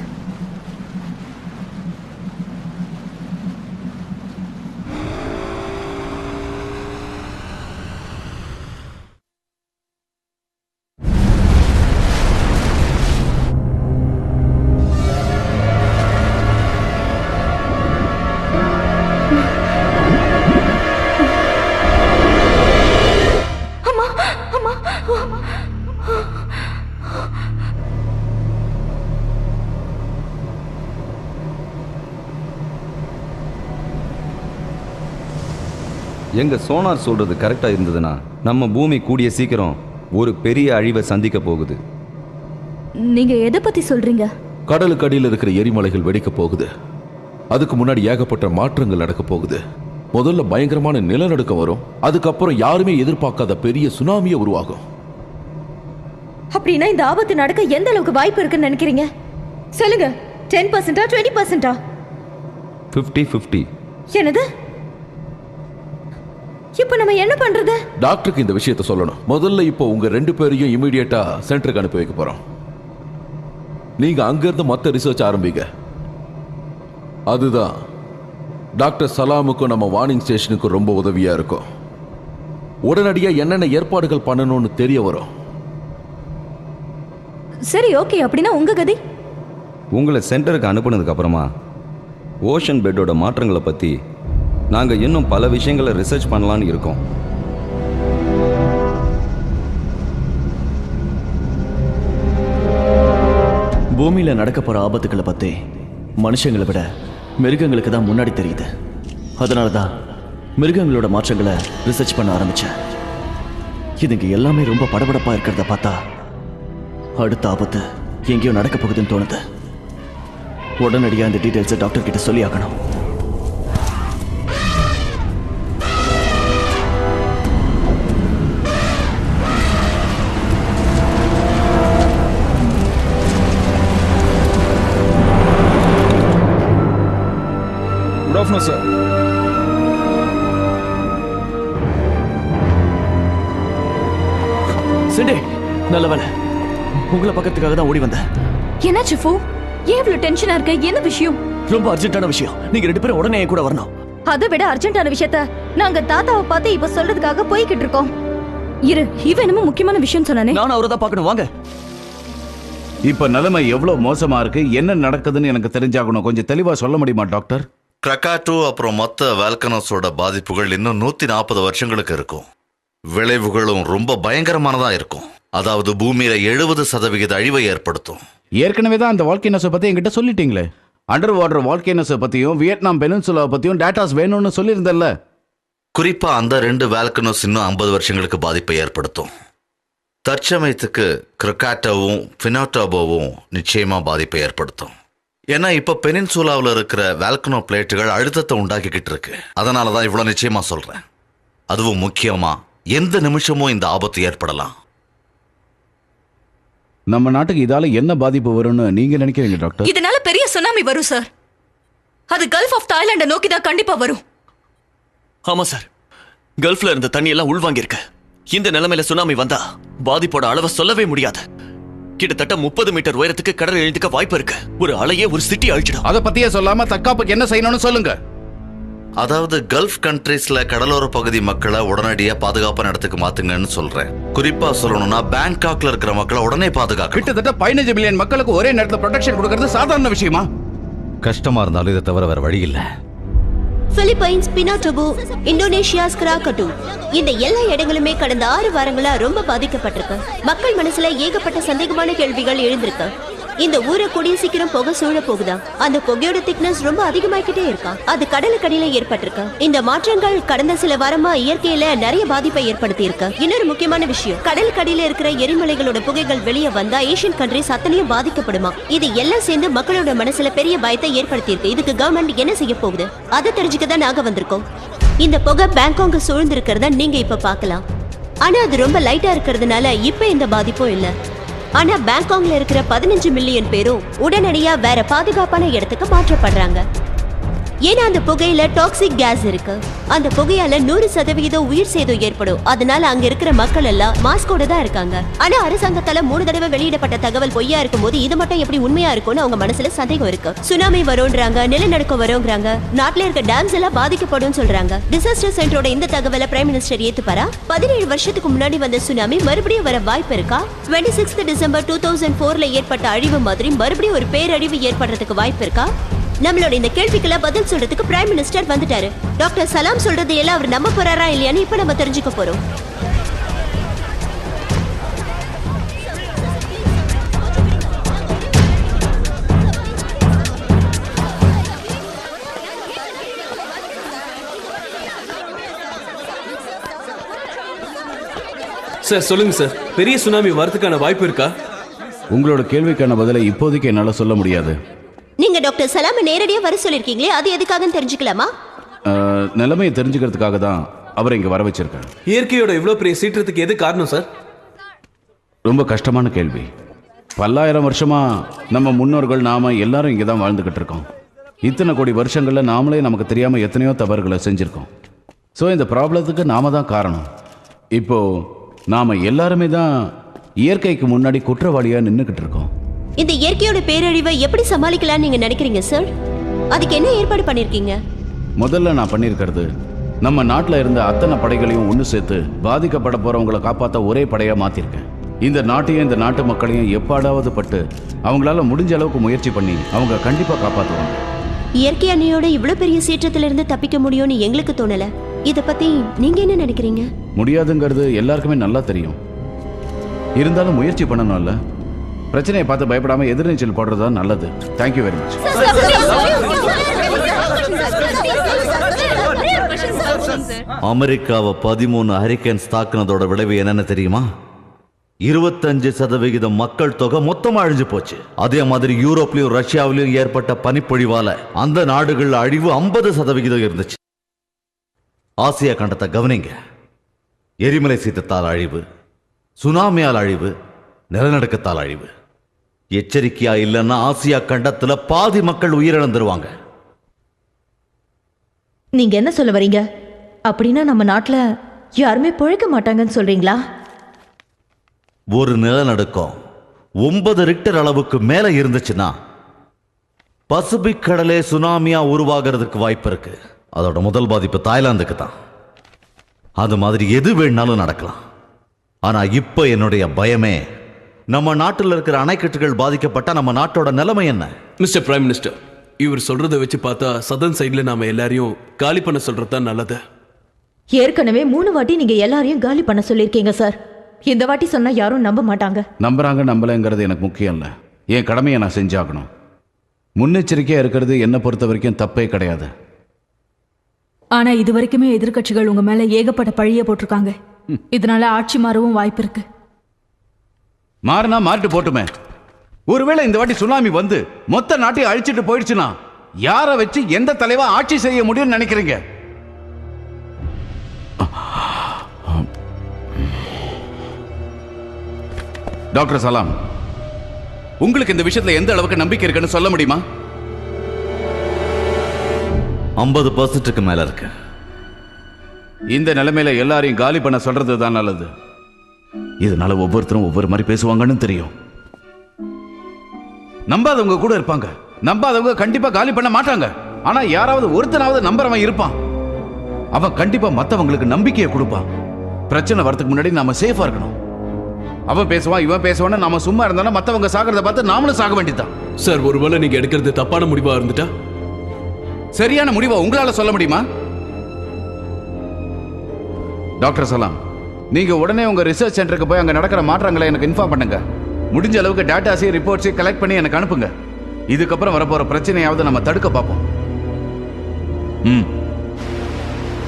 எங்க சோனார் சொல்றது கரெக்டா இருந்ததுன்னா நம்ம பூமி கூடிய சீக்கிரம் ஒரு பெரிய அழிவை சந்திக்க போகுது. நீங்க எதை பத்தி சொல்றீங்க? கடலுக்கு அடியில் இருக்கிற எரிமலைகள் வெடிக்க போகுது. அதுக்கு முன்னாடி ஏகப்பட்ட மாற்றங்கள் நடக்க போகுது. முதல்ல பயங்கரமான நிலநடுக்கம் வரும். அதுக்கப்புறம் யாருமே எதிர்பார்க்காத பெரிய சுனாமியே உருவாகும். அப்படின்னா இந்த ஆபத்து நடக்க எந்த அளவுக்கு வாய்ப்பு இருக்குன்னு நினைக்கிறீங்க? சொல்லுங்க. 10%, 20%? 50-50. என்னது? இப்போ நம்ம என்ன பண்றது? டாக்டருக்கு இந்த விஷயத்தை சொல்லணும். முதல்ல இப்போ உங்க 2 பேரையும் இமீடியட்டா சென்டருக்கு அனுப்பி வைக்க போறோம். நீங்க அங்கிருந்து மற்ற ரிசர்ச் ஆரம்பிங்க. அதுதான் டாக்டர் சலாமுக்கும் நம்ம வார்னிங் ஸ்டேஷனுக்கும் ரொம்ப உதவியா இருக்கும். உடனடியா என்னென்ன ஏற்பாடுகள் பண்ணணும்னு தெரிய வரும். சரி, ஓகே. அப்படின்னா உங்க கதி? உங்களை சென்டருக்கு அனுப்புனதுக்கு அப்புறமா ஓஷன் பெட்டோட மாற்றங்களை பற்றி நாங்கள் இன்னும் பல விஷயங்களை ரிசர்ச் பண்ணலான்னு இருக்கோம். பூமியில் நடக்க போகிற ஆபத்துக்களை பற்றி மனுஷங்களை விட மிருகங்களுக்கு தான் முன்னாடி தெரியுது. அதனால தான் மிருகங்களோட மாற்றங்களை ரிசர்ச் பண்ண ஆரம்பித்தேன். இதுங்க எல்லாமே ரொம்ப படபடப்பாக இருக்கிறத பார்த்தா அடுத்த ஆபத்து எங்கேயோ நடக்க போகுதுன்னு தோணுது. உடனடியாக இந்த டீட்டெயில்ஸை டாக்டர் கிட்ட சொல்லி ஆகணும். Good afternoon sir. சிண்டே, நல்ல வேலை. உங்களை பக்கத்துக்காக தான் ஓடி வந்தேன். என்னாச்சு ஃபோ? ஏன் இவ்வளவு டென்ஷனா இருக்க? என்ன விஷயம்? ரொம்ப அர்ஜென்ட்டான விஷயம். நீங்க 2 பேரும் உடனே என் கூட வரணும். அதை விட அர்ஜென்ட்டான விஷயத்த நாங்க தாத்தாவை பார்த்து இப்ப சொல்றதுக்காக போய்கிட்டு இருக்கோம். இரு, இவன் என்னமோ முக்கியமான விஷயம் சொன்னானே. நானும் அவரை தான் பார்க்கணும். வாங்க. இப்ப நிலைமை எவ்வளவு மோசமா இருக்கு, என்ன நடக்குதுன்னு எனக்கு தெரிஞ்சாகணும். கொஞ்சம் தெளிவா சொல்ல முடியுமா டாக்டர்? கிரக்காட்டோ அப்புறம் மொத்த வால்கனோஸோட பாதிப்புகள் இன்னும் 140 வருஷங்களுக்கு இருக்கும். விளைவுகளும் ரொம்ப பயங்கரமானதா இருக்கும். அதாவது பூமியில 70% அழிவை ஏற்படுத்தும். ஏற்கனவே தான் அந்த வால்கேனோஸை பத்தி என்கிட்ட சொல்லிட்டீங்களே. அண்டர் வாட்டர் வால்கேனோஸை பத்தியும் வியட்நாம் பெனின்சுலாவை பத்தியும் டேட்டாஸ் வேணும்னு சொல்லியிருந்தல்ல. குறிப்பா அந்த 2 வால்கனோஸ் இன்னும் 50 வருஷங்களுக்கு பாதிப்பை ஏற்படுத்தும். தற்சமயத்துக்கு கிரக்காட்டோவும் பினோட்டோபோவும் நிச்சயமா பாதிப்பை ஏற்படுத்தும். ஏன்னா இப்ப பெனின்சுலாவில் இருக்கிற வால்கனோ பிளேட்டுகள் அழுத்தத்தை உண்டாக்கிக்கிட்டு இருக்கு. அதனாலதான் இவ்வளவு நிச்சயமா சொல்றேன். அதுவும் முக்கியமா எந்த நிமிஷமும் இந்த ஆபத்து ஏற்படலாம். நம்ம நாட்டுக்கு இதால என்ன பாதிப்பு வரும்னு நீங்க நினைக்கிறீங்க டாக்டர்? இதனால பெரிய சுனாமி வரும் சார். அது கல்ஃப் ஆஃப் தாய்லாண்டை நோக்கி தான் கண்டிப்பா வரும். ஆமா சார், கல்ஃப்ல இருந்த தண்ணி எல்லாம் உள்வாங்கி இருக்கு. இந்த நிலைமையில சுனாமி வந்தா பாதிப்போட அளவை சொல்லவே முடியாது. கிட்டத்தட்ட 30 மீட்டர் உயரத்துக்கு கடல் எழுந்துக்க வாய்ப்பு இருக்கு. ஒரு அலையே ஒரு சிட்டி அழிச்சிடும். அதை பத்தியே சொல்லாம தற்காப்புக்கு என்ன செய்யணும்னு சொல்லுங்க. அதாவது கல்ஃப் கண்ட்ரீஸ்ல கடலோர பகுதி மக்களை உடனடியா பாதுகாப்பான இடத்துக்கு மாத்துங்கன்னு சொல்றேன். குறிப்பா சொல்லணும்னா பேங்காக்ல இருக்கிற மக்களை உடனே பாதுகாக்க. கிட்டத்தட்ட 15 மில்லியன் மக்களுக்கு ஒரே நேரத்தில் ப்ரொடெக்ஷன் கொடுக்கறது சாதாரண விஷயமா? கஷ்டமா இருந்தாலும் இதை தவிர வேற வழி இல்ல. பிலிப்பைன்ஸ், பினாட்டபு, இந்தோனேஷியா, ஸ்கிராகட்டு, இந்த எல்லா இடங்களுமே கடந்த 6 வாரங்களா ரொம்ப பாதிக்கப்பட்டிருக்கு. மக்கள் மனசுல ஏகப்பட்ட சந்தேகமான கேள்விகள் எழுந்திருக்கு. இந்த ஊரை கூடிய சீக்கிரம் புகை சூழ போகுதா? அந்த புகையோட திக்னஸ் ரொம்ப அதிகமாகிட்டே இருக்கா? அது கடலுக்கடியில ஏற்பட்டிருக்கு. இந்த மாற்றங்கள் கடந்த சில வாரமா இயற்கையில நிறைய பாதிப்பை ஏற்படுத்தி இருக்கு. இன்னொரு முக்கியமான விஷயம், கடலுக்கடியில இருக்கிற எரிமலைகளோட புகைகள் வெளியே வந்தா ஏசியன் கண்ட்ரிஸ் அத்தனையும் பாதிக்கப்படுமா? இது எல்லாம் சேர்ந்து மக்களோட மனசுல பெரிய பயத்தை ஏற்படுத்தி இருக்கு. இதுக்கு கவர்மெண்ட் என்ன செய்ய போகுது? அதை தெரிஞ்சுக்கதான் நாங்க வந்திருக்கோம். இந்த புகை பேங்காங்க சூழ்ந்து இருக்கிறத நீங்க இப்ப பாக்கலாம். ஆனா அது ரொம்ப லைட்டா இருக்கிறதுனால இப்ப இந்த பாதிப்பும் இல்ல. ஆனா பேங்காக்ல இருக்கிற 15 மில்லியன் பேரும் உடனடியா வேற பாதுகாப்பான இடத்துக்கு மாற்றப்படுறாங்க. ஏன்னா அந்த புகையில டாக்ஸிக் கேஸ் இருக்கு. அந்த புகையால 100% உயிர் சேதம் ஏற்படும். அதனால அங்க இருக்கிற மக்கள் எல்லாம் மாஸ்கோட தான் இருக்காங்க. ஆனா அரசாங்கத்தால 3 தடவை வெளியிடப்பட்ட தகவல் பொய்யா இருக்கும் போது இது மட்டும் எப்படி உண்மையா இருக்கும்னு அவங்க மனசுல சந்தேகம் இருக்கு. சுனாமி வரும்ன்றாங்க, நிலநடுக்கம் வரும்ன்றாங்க, நாட்டுல இருக்க டேம்ஸ் எல்லாம் பாதிக்கப்படும் சொல்றாங்க. டிசாஸ்டர் சென்டரோட இந்த தகவலை பிரைம் மினிஸ்டர் ஏத்துப்பாரா? 17 வருஷத்துக்கு முன்னாடி வந்த சுனாமி மறுபடியும் வர வாய்ப்பு இருக்கா? 26 டிசம்பர் 2004ல ஏற்பட்ட அழிவு மாதிரி மறுபடியும் ஒரு பேரழிவு ஏற்படுறதுக்கு வாய்ப்பு இருக்கா? நம்மளோட இந்த கேள்விக்கெல்லாம் பதில் சொல்றதுக்கு பிரைம் மினிஸ்டர் வந்துட்டாரு. டாக்டர் சலாம் சொல்றது எல்லாம் அவர் நம்ப போறாரா இல்லையான்னு இப்ப நம்ம தெரிஞ்சுக்க போறோம். சார் சொல்லுங்க சார், பெரிய சுனாமி வரதுக்கான வாய்ப்பு இருக்கா? உங்களோட கேள்விக்கான பதிலை இப்போதைக்கு என்னால சொல்ல முடியாது. நீங்க டாக்டர் சலாம நேரடியா வர சொல்லிருக்கீங்களே, அது எதுக்காகன்னு தெரிஞ்சுக்கலாமா? நிலைமையை தெரிஞ்சுக்கிறதுக்காக தான் அவரை இங்க வர வச்சிருக்கேன். இயற்கையோட இவ்வளவு பெரிய சீற்றத்துக்கு எது காரணம் சார்? ரொம்ப கஷ்டமான கேள்வி. பல்லாயிரம் வருஷமா நம்ம முன்னோர்கள் நாம எல்லாரும் இங்கே தான் வாழ்ந்துகிட்டு இருக்கோம். இத்தனை கோடி வருஷங்கள்ல நாமளே நமக்கு தெரியாம எத்தனையோ தவறுகளை செஞ்சிருக்கோம். ஸோ இந்த ப்ராப்ளத்துக்கு நாம தான் காரணம். இப்போ நாம எல்லாருமே தான் இயற்கைக்கு முன்னாடி குற்றவாளியா நின்றுகிட்டு இருக்கோம். இந்த இயற்கையோட பேரழிவை எப்படி சமாளிக்கலாம்னு நீங்க நினைக்கிறீங்க சார்? அதுக்கு என்ன ஏற்பாடு பண்ணிருக்கீங்க? முதல்ல நான் பண்ணியிருக்கிறது, நம்ம நாட்டில் இருந்த அத்தனை படைகளையும் ஒன்று சேர்த்து பாதிக்கப்பட போறவங்களை காப்பாற்ற ஒரே படையா மாத்திருக்கேன். இந்த நாட்டையும் இந்த நாட்டு மக்களையும் எப்பாடாவது பட்டு அவங்களால முடிஞ்ச அளவுக்கு முயற்சி பண்ணி அவங்க கண்டிப்பா காப்பாற்றுவாங்க. இயற்கை அணையோட இவ்வளவு பெரிய சீற்றத்திலிருந்து தப்பிக்க முடியும்னு எங்களுக்கு தோணல. இத பத்தி நீங்க என்ன நினைக்கிறீங்க? முடியாதுங்கிறது எல்லாருக்குமே நல்லா தெரியும். இருந்தாலும் முயற்சி பண்ணணும்ல. பிரச்சனையை பார்த்து பயப்படாம எதிர்நீச்சல் போடுறது தான் நல்லது. Thank you very much. அமெரிக்காவை 13 ஹரிகேன்ஸ் தாக்குனதோட விளைவு என்னன்னு தெரியுமா? 25% மக்கள் தொகை மொத்தமா அழிஞ்சு போச்சு. அதே மாதிரி யூரோப்லயும் ரஷ்யாவிலும் ஏற்பட்ட பனிப்பொழிவால அந்த நாடுகள் அழிவு 50% இருந்துச்சு. ஆசியா கண்டத்தை கவனிங்க. எரிமலை சீற்றத்தால் அழிவு, சுனாமியால் அழிவு, நிலநடுக்கத்தால் அழிவு. எச்சரிக்கையா இல்லைன்னா ஆசியா கண்டத்துல பாதி மக்கள் உயிரிழந்துருவாங்க. நீங்க என்ன சொல்ல வரீங்க? அப்படின்னா நம்ம நாட்டுல யாருமே பிழைக்க மாட்டாங்கன்னு சொல்றீங்களா? ஒரு நிலநடுக்கம் 9 ரிக்டர் அளவுக்கு மேல இருந்துச்சுன்னா பசிபிக் கடலே சுனாமியா உருவாகிறதுக்கு வாய்ப்பு இருக்கு. அதோட முதல் பாதிப்பு தாய்லாந்துக்கு தான். அது மாதிரி எது வேணாலும் நடக்கலாம். ஆனா இப்ப என்னுடைய பயமே, நம்ம நாட்டில் இருக்கிற அணைக்கட்டுகள் பாதிக்கப்பட்ட நம்ம நாட்டோட நிலைமை என்ன? மிஸ்டர் பிரைம் மினிஸ்டர், இவர் சொல்றதை வச்சு பார்த்தா சதன் சைட்ல நாம எல்லாரையும் காலி பண்ண சொல்றதுதான் நல்லது. ஏற்கனவே 3 வாட்டி நீங்க எல்லாரையும் காலி பண்ண சொல்லிருக்கீங்க சார். இந்த வாட்டி சொன்னா யாரும் நம்ப மாட்டாங்க. நம்புறாங்க நம்பலைங்கிறது எனக்கு முக்கியம் இல்லை. என் கடமையை நான் செஞ்சாகணும். முன்னெச்சரிக்கையா இருக்கிறது என்னை பொறுத்த வரைக்கும் தப்பே கிடையாது. ஆனா இது வரைக்குமே எதிர்க்கட்சிகள் உங்க மேல ஏகப்பட்ட பழிய போட்டிருக்காங்க. இதனால ஆட்சி மாறவும் வாய்ப்பு இருக்கு. மாறினா மாறிட்டு போட்டுமே. ஒருவேளை இந்த வாட்டி சுனாமி வந்து மொத்த நாட்டையும் அழிச்சிட்டு போயிடுச்சுன்னா யாரை வச்சு எந்த தலைவா ஆட்சி செய்ய முடியும்னு நினைக்கிறீங்க? டாக்டர் சலாம், உங்களுக்கு இந்த விஷயத்துல எந்த அளவுக்கு நம்பிக்கை இருக்குன்னு சொல்ல முடியுமா? 50%க்கு மேல இருக்கு. இந்த நிலைமையில எல்லாரையும் காலி பண்ண சொல்றது தான் நல்லது. இதனால ஒவ்வொருத்தரும் ஒவ்வொரு மாதிரி பேசுவாங்கன்னு தெரியும். நம்பாதவங்க கூட இருப்பாங்க. நம்பாதவங்க கண்டிப்பா காலி பண்ண மாட்டாங்க. ஆனா யாராவது ஒருத்தனாவது நம்புறவன் இருப்பான். அவன் கண்டிப்பா மத்தவங்களுக்கு நம்பிக்கையை கொடுப்பான். பிரச்சனை வரதுக்கு முன்னாடி நாம சேஃபா இருக்கணும். அவன் பேசுவான், இவன் பேசுவான்னு நாம சும்மா இருந்தாலும் மத்தவங்க சாகிறத பார்த்து நாமளும் சாக வேண்டியதான். சார், ஒருவேளை நீங்க எடுக்கிறது தப்பான முடிவா இருந்துட்டா? சரியான முடிவை உங்களால சொல்ல முடியுமா? டாக்டர் சலாம், நீங்க உடனே உங்க ரிசர்ச் சென்டருக்கு போய் அங்க நடக்கிற மாற்றங்களை எனக்கு இன்ஃபார்ம் பண்ணுங்க. முடிஞ்ச அளவுக்கு டேட்டாஸையும் ரிப்போர்ட்ஸையும் கலெக்ட் பண்ணி எனக்கு அனுப்புங்க. இதுக்கப்புறம் வரப்போற பிரச்சனையாவது நம்ம தடுக்க பார்ப்போம்.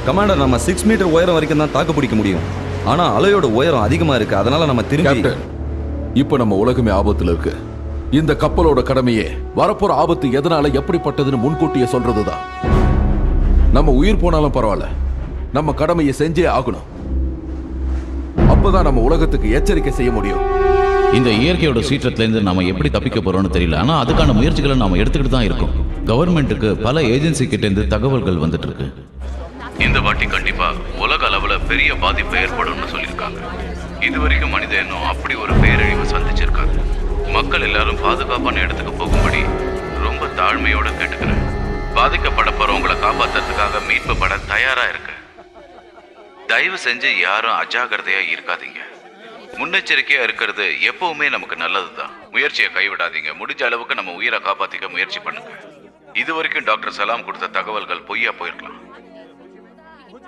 கமாண்டர், நம்ம 6 மீட்டர் உயரம் வரைக்கும் தான் தாக்கு பிடிக்க முடியும். ஆனா அலையோட உயரம் அதிகமா இருக்கு. அதனால நம்ம திரும்பி இப்போ நம்ம உலகமே ஆபத்துல இருக்கு. இந்த கப்பலோட கடமையே வரப்போற ஆபத்து எதனால எப்படிப்பட்டதுன்னு முன்கூட்டியே சொல்றதுதான். நம்ம உயிர் போனாலும் பரவாயில்ல, நம்ம கடமையை செஞ்சே ஆகணும். அப்பதான் நம்ம உலகத்துக்கு எச்சரிக்கை செய்ய முடியும். இந்த இயற்கையோட சீற்றத்திலேருந்து நாம எப்படி தப்பிக்க போறோம்னு தெரியல. ஆனா அதுக்கான முயற்சிகளை நாம எடுத்துக்கிட்டு தான் இருக்கோம். கவர்மெண்ட்டுக்கு பல ஏஜென்சி கிட்ட இருந்து தகவல்கள் வந்துட்டு இருக்கு. இந்த வாட்டி கண்டிப்பா உலக அளவுல பெரிய பாதிப்பு ஏற்படும்னு சொல்லியிருக்காங்க. இதுவரைக்கும் மனித எண்ணம் அப்படி ஒரு பேரழிவு சந்திச்சிருக்காங்க. மக்கள் எல்லாரும் பாதுகாப்பான இடத்துக்கு போகும்படி ரொம்ப தாழ்மையோட கேட்டுக்கிறேன். பாதிக்கப்பட போறவங்களை காப்பாத்துறதுக்காக மீட்பு பட தயாரா இருக்கு. தயவு செஞ்சு யாரும் அஜாகிரதையா இருக்காதீங்க. முன்னெச்சரிக்கையா இருக்கிறது எப்பவுமே நமக்கு நல்லதுதான். முயற்சியை கைவிடாதீங்க. முடிஞ்ச அளவுக்கு நம்ம உயிரை காப்பாத்திக்க முயற்சி பண்ணுங்க. இதுவரைக்கும் டாக்டர் சலாம் கொடுத்த தகவல்கள் பொய்யா போயிருக்கலாம்.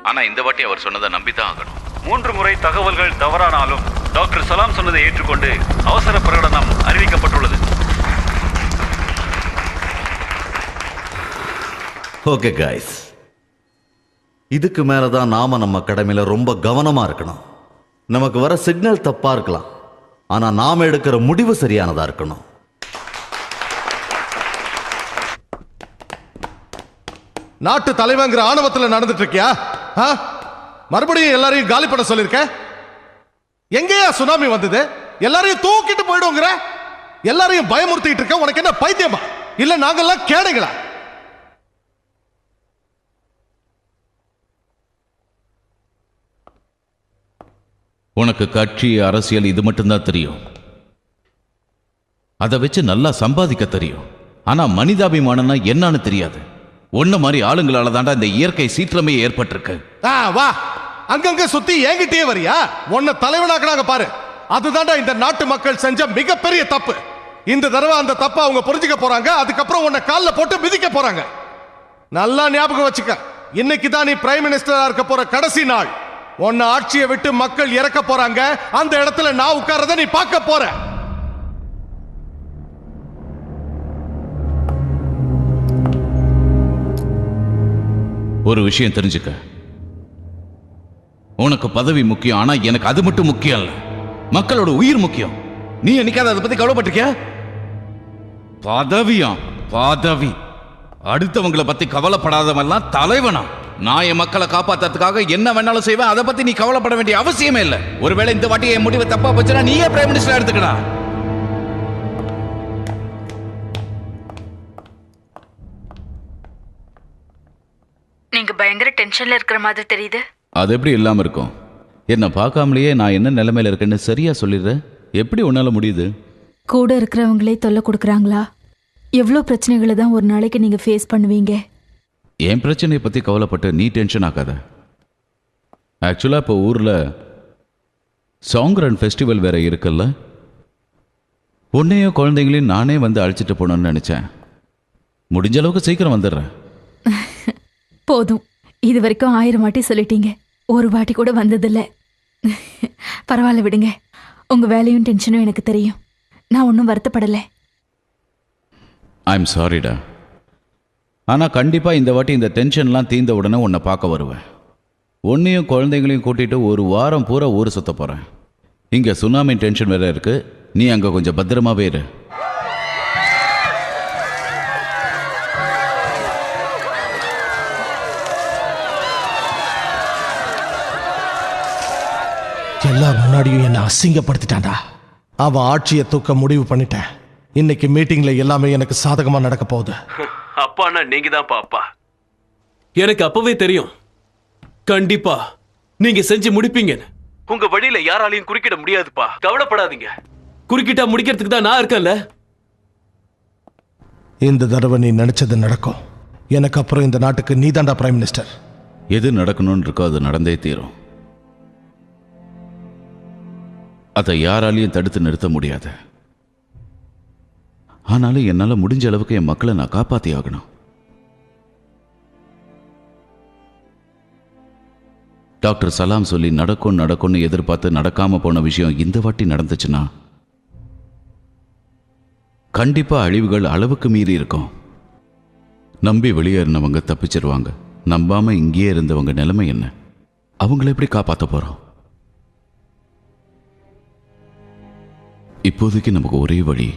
ஆனா இந்த வாட்டி அவர் சொன்னதை நம்பித்தான் ஆகணும். 3 முறை தகவல்கள் தவறானாலும் டாக்டர் சலாம் சொன்னதை ஏற்றுக்கொண்டு அவசர பிரகடனம் அறிவிக்கப்பட்டுள்ளது. ஓகே கைஸ், இதுக்கு மேலதான் நாம நம்ம கடமையில ரொம்ப கவனமா இருக்கணும். நமக்கு வர சிக்னல் தப்பா இருக்கலாம், ஆனா நாம எடுக்கிற முடிவு சரியானதா இருக்கணும். நாட்டு தலைவங்கிற ஆணவத்தில் நடந்துட்டு இருக்கியா? மறுபடியும் எல்லாரையும் காலி பண்ண சொல்லிருக்க. எங்கேயா சுனாமி வந்தது? எல்லாரையும் தூக்கிட்டு போயிடுங்கிற, எல்லாரையும் பயமுறுத்திட்டு இருக்க. உனக்கு என்ன பைத்தியமா? இல்ல நாங்கெல்லாம் கேடுங்களா? உனக்கு கட்சி அரசியல் இது மட்டும்தான் தெரியும். அதை வச்சு நல்லா சம்பாதிக்க தெரியும். ஆனா மனிதாபிமானம்னா என்னன்னு தெரியாது. ஒன்ன மாதிரி ஆளுங்களால தாண்டா இந்த இயற்கை சீற்றமே ஏற்பட்டிருக்கு. வா, அங்கங்க சுத்தி என்கிட்டயே வரியா? உன்னை தலைவனாக்குறாங்க பாரு. அதுதான்டா இந்த நாட்டு மக்கள் செஞ்ச மிகப்பெரிய தப்பு. இந்த தடவை அந்த தப்பை அவங்க புரிஞ்சுக்க போறாங்க. அதுக்கப்புறம் உன்னை கால்ல போட்டு மிதிக்க போறாங்க. நல்லா ஞாபகம் வச்சுக்க, இன்னைக்கு தான் நீ பிரைம் மினிஸ்டரா இருக்க போற கடைசி நாள். உன்னை ஆட்சியை விட்டு மக்கள் இறக்க போறாங்க. அந்த இடத்துல நான் உட்கார்றத நீ பார்க்க போற. ஒரு விஷயம் தெரிஞ்சுக்க, உனக்கு பதவி முக்கியம். ஆனா எனக்கு அது மட்டும் முக்கியம் இல்ல, மக்களோட உயிர் முக்கியம். நீ என்னைக்காவது அதை பத்தி கவலைப்பட்டிருக்கியா? பதவி அடுத்தவங்களை பத்தி கவலைப்படாதவெல்லாம் தலைவனா? நான் என் மக்களை காப்பாத்துறதுக்காக என்ன வேணாலும் செய்வேன். அதை பத்தி நீ கவலைப்பட வேண்டிய அவசியமே இல்லை. ஒருவேளை இந்த வாட்டி என் முடிவை தப்பா போச்சுன்னா நீயே பிரைம் மினிஸ்டர் எடுத்துக்கடா. நீங்க பயங்கர டென்ஷன்ல இருக்கிற மாதிரி தெரியுது. அது எப்படி இல்லாம இருக்கும்? என்ன பார்க்காமலேயே நான் என்ன நிலைமையில இருக்கேன்னு சரியா சொல்லிடுறேன். எப்படி உன்னால முடியுது? கூட இருக்கிறவங்களே தொல்லை கொடுக்குறாங்களா? எவ்வளோ பிரச்சனைகளை தான் ஒரு நாளைக்கு நீங்க ஃபேஸ் பண்ணுவீங்க? என் பிரச்சனையை பத்தி கவலைப்பட்டு நீ டென்ஷன் ஆகாத. ஆக்சுவலா இப்போ ஊர்ல சாங் ரன் ஃபெஸ்டிவல் வேற இருக்குல்ல. உன்னையும் குழந்தைங்களையும் நானே வந்து அழைச்சிட்டு போகணும்னு நினைச்சேன். முடிஞ்ச அளவுக்கு சீக்கிரம் வந்துடுறேன். போதும், இது வரைக்கும் 1000 வாட்டி சொல்லிட்டீங்க, ஒரு வாட்டி கூட வந்ததில்ல. பரவாயில்ல விடுங்க. உங்க வேலையும் டென்ஷனும் எனக்கு தெரியும். நான் ஒன்றும் வருத்தப்படலை. ஐம் சாரிடா. ஆனால் கண்டிப்பாக இந்த வாட்டி இந்த டென்ஷன்லாம் தீர்ந்த உடனே உன்னை பார்க்க வருவேன். உன்னையும் குழந்தைங்களையும் கூட்டிகிட்டு ஒரு வாரம் பூரா ஊர் சுற்ற போகிறேன். இங்கே சுனாமி டென்ஷன் வேற இருக்கு. நீ அங்கே கொஞ்சம் பத்திரமாவே இரு. எல்லார் முன்னாடியும் என்னை அசிங்கப்படுத்திட்டான்டா. அவன் ஆட்சியை தூக்க முடிவு பண்ணிட்டேன். இன்னைக்கு மீட்டிங்ல எல்லாமே எனக்கு சாதகமா நடக்க போகுது. அப்பான்னா நீங்க தான் அப்பா. எனக்கு அப்பவே தெரியும், கண்டிப்பா நீங்க செஞ்சு முடிப்பீங்க. உங்க வழியில யாராலையும் குறுக்கிட முடியாதுப்பா. கவலைப்படாதீங்க. குறுக்கிட்டா முடிக்கிறதுக்கு தான் நான் இருக்கேன்ல. இந்த தடவை நீ நினைச்சது நடக்கும். எனக்கு அப்புறம் இந்த நாட்டுக்கு நீ தான்டா பிரைம் மினிஸ்டர். எது நடக்கணும்னு இருக்கோ அது நடந்தே தீரும். அதை யாராலையும் தடுத்து நிறுத்த முடியாது. ஆனாலும் என்னால் முடிஞ்ச அளவுக்கு என் மக்களை நான் காப்பாற்றி ஆகணும். டாக்டர் சலாம் சொல்லி நடக்கும்னு எதிர்பார்த்து நடக்காம போன விஷயம் இந்த வாட்டி நடந்துச்சுன்னா கண்டிப்பா அழிவுகள் அளவுக்கு மீறி இருக்கும். நம்பி வெளியேறினவங்க தப்பிச்சிருவாங்க. நம்பாம இங்கேயே இருந்தவங்க நிலைமை என்ன? அவங்கள எப்படி காப்பாற்ற போறோம்? இப்போதைக்கு நமக்கு ஒரே வழி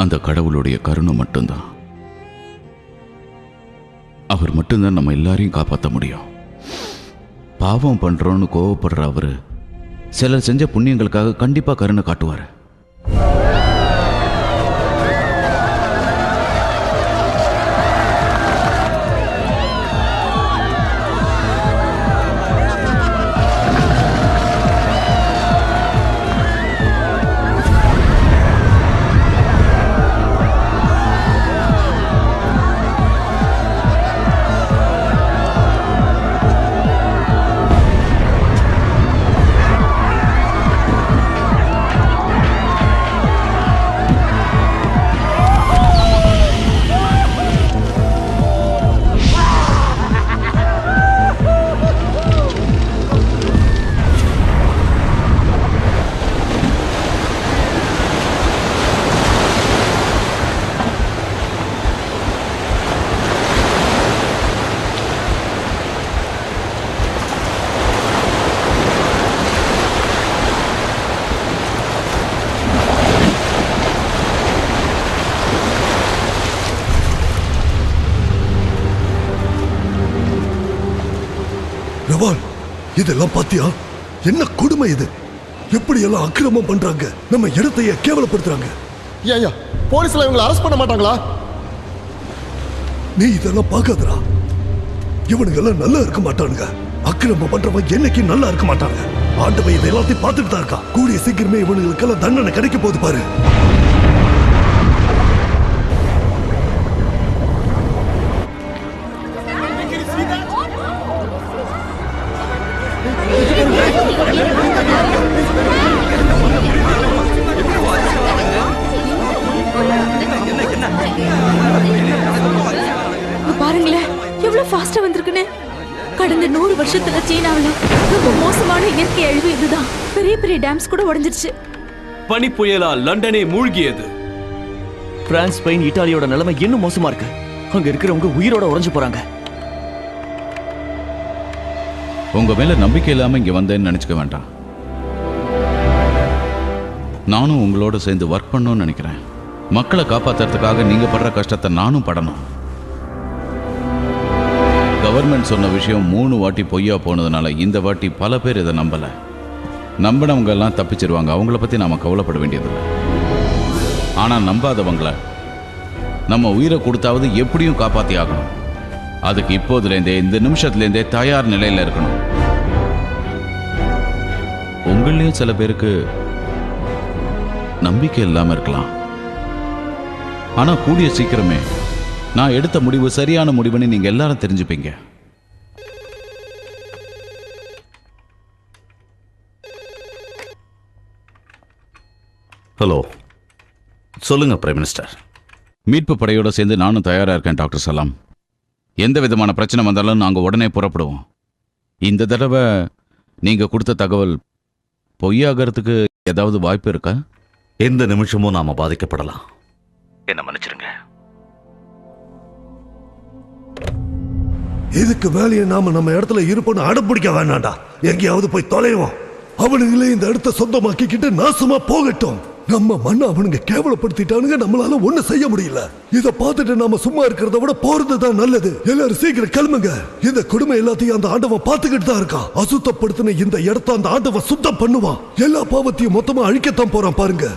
அந்த கடவுளுடைய கருணை மட்டும்தான். அவர் மட்டும்தான் நம்ம எல்லாரையும் காப்பாற்ற முடியும். பாவம் பண்றோன்னு கோவப்படுற அவரு சிலர் செஞ்ச புண்ணியங்களுக்காக கண்டிப்பா கருணை காட்டுவார். இதெல்லாம் பாத்தியா? என்ன கொடுமை இது! எப்படி எல்லாம் அக்கிரமம் பண்றாங்க, நம்ம இடத்தையே கேவலப்படுத்துறாங்க. ஐயா, போலீஸ்ல இவங்களை அரெஸ்ட் பண்ண மாட்டாங்களா? நீ இதெல்லாம் பார்க்காதடா. இவனுங்க எல்லாம் நல்லா இருக்க மாட்டானுங்க. அக்கிரமம் பண்றவன் என்னைக்கு நல்லா இருக்க மாட்டாங்க. ஆண்டவன் இதை எல்லாத்தையும் பார்த்துட்டு தான் இருக்கான். கூடிய சீக்கிரமே இவனுங்களுக்கெல்லாம் தண்டனை கிடைக்க போகுது பாரு. பாருங்களேன் எவ்வளவு ஃபாஸ்டா வந்திருக்குன்னு. கடந்த 100 வருஷத்துல சீனாவில் ரொம்ப மோசமான இயற்கை அழிவு இதுதான். பெரிய பெரிய டேம்ஸ் கூட உடைஞ்சிருச்சு. பனி புயலால் லண்டனே மூழ்கியது. பிரான்ஸ், ஸ்பெயின், இத்தாலியோட நிலைமை இன்னும் மோசமா இருக்கு. அங்க இருக்கிறவங்க உயிரோட உடைஞ்சு போறாங்க. உங்க மேல நம்பிக்கை இல்லாம இங்க வந்தேன்னு நினைச்சுக்க வேண்டாம். நானும் உங்களோட சேர்ந்து ஒர்க் பண்ணணும்னு நினைக்கிறேன். மக்களை காப்பாத்துறதுக்காக நீங்க படுற கஷ்டத்தை நானும் படணும். கவர்மெண்ட் சொன்ன விஷயம் 3 வாட்டி பொய்யா போனதுனால இந்த வாட்டி பல பேர் இதை நம்பல. நம்பினவங்க எல்லாம் தப்பிச்சிருவாங்க. அவங்கள பத்தி நாம கவலைப்பட வேண்டியதில்லை. ஆனா நம்பாதவங்களை நம்ம உயிரை கொடுத்தாவது எப்படியும் காப்பாத்தி ஆகணும். அதுக்கு இப்போதுலேருந்தே, இந்த நிமிஷத்துலேருந்தே தயார் நிலையில இருக்கணும். உங்களையும் சில பேருக்கு நம்பிக்கை இல்லாம இருக்கலாம். ஆனா கூடிய சீக்கிரமே நான் எடுத்த முடிவு சரியான முடிவுன்னு நீங்க எல்லாரும் தெரிஞ்சுப்பீங்க. ஹலோ, சொல்லுங்க பிரைம் மினிஸ்டர். மீட்பு படையோட சேர்ந்து நானும் தயாரா இருக்கேன் டாக்டர் சலாம். எந்த விதமான பிரச்சனை வந்தாலும் நாங்கள் உடனே புறப்படுவோம். இந்த தடவை நீங்க கொடுத்த தகவல் பொய்யாகிறதுக்கு ஏதாவது வாய்ப்பு இருக்கா? எந்த நிமிஷமும் நாம பாதிக்கப்படலாம். என்ன மன்னிச்சிருங்க. இதுக்கு வேலையை நாம நம்ம இடத்துல இருப்போம்னு அடம்பிடிக்க வேணாண்டா. எங்கேயாவது போய் தொலைவோம். அவனுங்களே இந்த இடத்த சொந்தமாக்கிக்கிட்டு நாசமா போகட்டும். நம்ம மண்ணை அவனுங்க கேவலப்படுத்திட்டானுங்க. நம்மளால ஒண்ணு செய்ய முடியல. இத பார்த்துட்டு நாம சும்மா இருக்கிறத விட போறதுதான் நல்லது. எல்லாரும் சீக்கிரம் கிளம்புங்க. இந்த கொடுமை எல்லாத்தையும் அந்த ஆண்டவன் பார்த்துக்கிட்டு தான் இருக்கான். அசுத்தப்படுத்தின இந்த இடத்த அந்த ஆண்டவன் சுத்தம் பண்ணுவான். எல்லா பாவத்தையும் மொத்தமா அழிக்கத்தான் போறான் பாருங்க.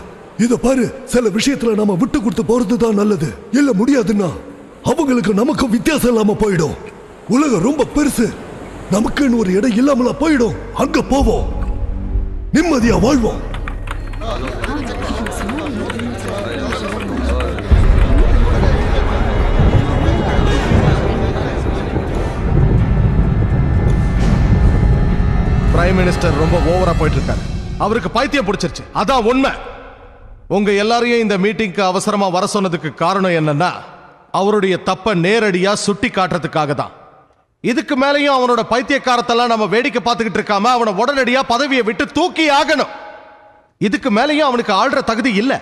இத பாரு, சில விஷயத்துல நாம விட்டு கொடுத்து போறதுதான் நல்லது. இல்ல முடியாதுன்னா அவங்களுக்கு நமக்கும் வித்தியாசம் இல்லாம போயிடும். உலகம் ரொம்ப பெருசு. நமக்குன்னு ஒரு இடம் இல்லாமல போயிடும். அங்க போவோம், நிம்மதியா வாழ்வோம். பிரைம் மினிஸ்டர் ரொம்ப ஓவரா போயிட்டு இருக்காரு. அவருக்கு பைத்தியம் பிடிச்சிருச்சு. அதான் உண்மை. உங்க எல்லாரையும் இந்த மீட்டிங்க்கு அவசரமா வர சொன்னதுக்கு காரணம் என்னன்னா அவருடைய தப்ப நேரடியா சுட்டி காட்டுறதுக்காக தான். இதுக்கு மேலேயும் அவனோட பைத்தியக்காரத்தெல்லாம் நம்ம வேடிக்கை பார்த்துக்கிட்டு இருக்காம அவனை உடனடியா பதவியை விட்டு தூக்கி ஆகணும். இதுக்கு மேலேயும் அவனுக்கு ஆள்ற தகுதி இல்ல.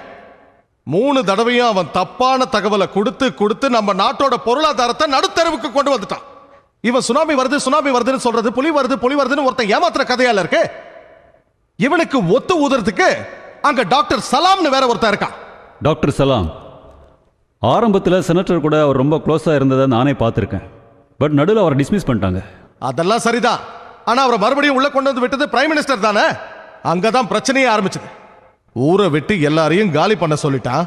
3 தடவையும் அவன் தப்பான தகவலை கொடுத்து கொடுத்து நம்ம நாட்டோட பொருளாதாரத்தை நடுத்தரவுக்கு கொண்டு வந்துட்டான். இவன் சுனாமி வருதுன்னு சொல்றது புலி வருதுன்னு ஒருத்தன் ஏமாத்துற கதையால இருக்கு. இவனுக்கு ஒத்து ஊதுறதுக்கு அங்க டாக்டர் சலாம்னு வேற ஒருத்தன் இருக்கான். டாக்டர் சலாம் ஆரம்பத்தில் செனட்டர் கூட அவர் ரொம்ப க்ளோஸாக இருந்ததை நானே பார்த்துருக்கேன். பட் நடுவில் அவரை டிஸ்மிஸ் பண்ணிட்டாங்க. அதெல்லாம் சரிதான். ஆனா அவரை மறுபடியும் உள்ள கொண்டு வந்து விட்டது பிரைம் மினிஸ்டர் தானே. அங்கதான் பிரச்சனையே ஆரம்பிச்சது. ஊரை விட்டு எல்லாரையும் காலி பண்ண சொல்லிட்டான்.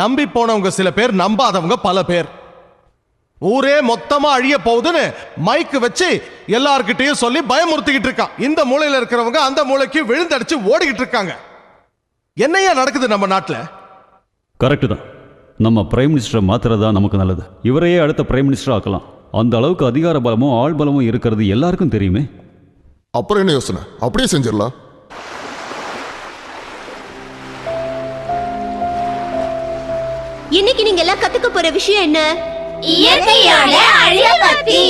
நம்பி போனவங்க சில பேர், நம்பாதவங்க பல பேர். ஊரே மொத்தமா அழிய போகுதுன்னு மைக்கு வச்சு எல்லார்கிட்டையும் சொல்லி பயமுறுத்திக்கிட்டு இருக்கான். இந்த மூலையில இருக்கிறவங்க அந்த மூளைக்கு விழுந்தடிச்சு ஓடிக்கிட்டு இருக்காங்க. என்னையா நடக்குது நம்ம நாட்டில்? கரெக்டு தான். நம்ம பிரைம் மினிஸ்டரை மாத்துறதா நமக்கு நல்லது. இவரையே அடுத்த பிரைம் மினிஸ்டர் ஆக்கலாம். அந்த அளவுக்கு அதிகார பலமும் ஆள் பலமும் இருக்கிறது எல்லாருக்கும் தெரியுமே. அப்புறம் என்ன யோசனை? அப்படியே செஞ்சிடலாம். இன்னைக்கு நீங்க எல்லாம் கத்துக்க போற விஷயம் என்ன? இயற்கையோட அழிவை பத்தி.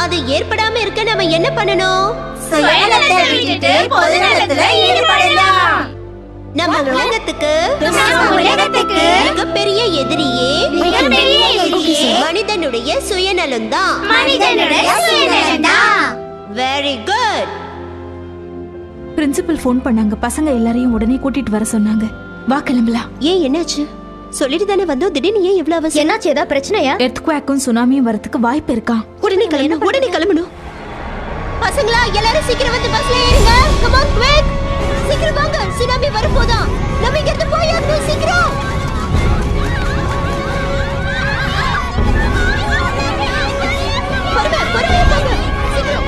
அது ஏற்படாம இருக்க நம்ம என்ன பண்ணணும்? சுயநலத்தை விட்டுட்டு பொதுநலத்துல ஈடுபடலாம். நம்ம உலகத்துக்கு மிகப்பெரிய எதிரியே மனிதனுடைய சுயநலம் தான். Very good. பிரின்சிபல் ஃபோன் பண்ணாங்க. பசங்க எல்லாரையும் உடனே கூட்டிட்டு வர சொன்னாங்க. வா கிளம்பலாம். ஏன் என்னாச்சு? சொல்லிட்டு தானே வந்தோம். திடீர்னு ஏன் இவ்வளவு அவசரம்? என்னாச்சு? ஏதாவது பிரச்சனையா? எர்த்குவேக்கும் சுனாமியும் வரதுக்கு வாய்ப்பு இருக்கா? உடனே கிளம்பணும். பசங்களா எல்லாரும் சீக்கிரம் வந்து பஸ்ல ஏறுங்க. Come on quick. சீக்கிரம் வாங்க. சுனாமி வரப்போதா. நம்ம இங்க இருந்து போயாகணும். சீக்கிரம். பொறுமையா வாங்க. சீக்கிரம்.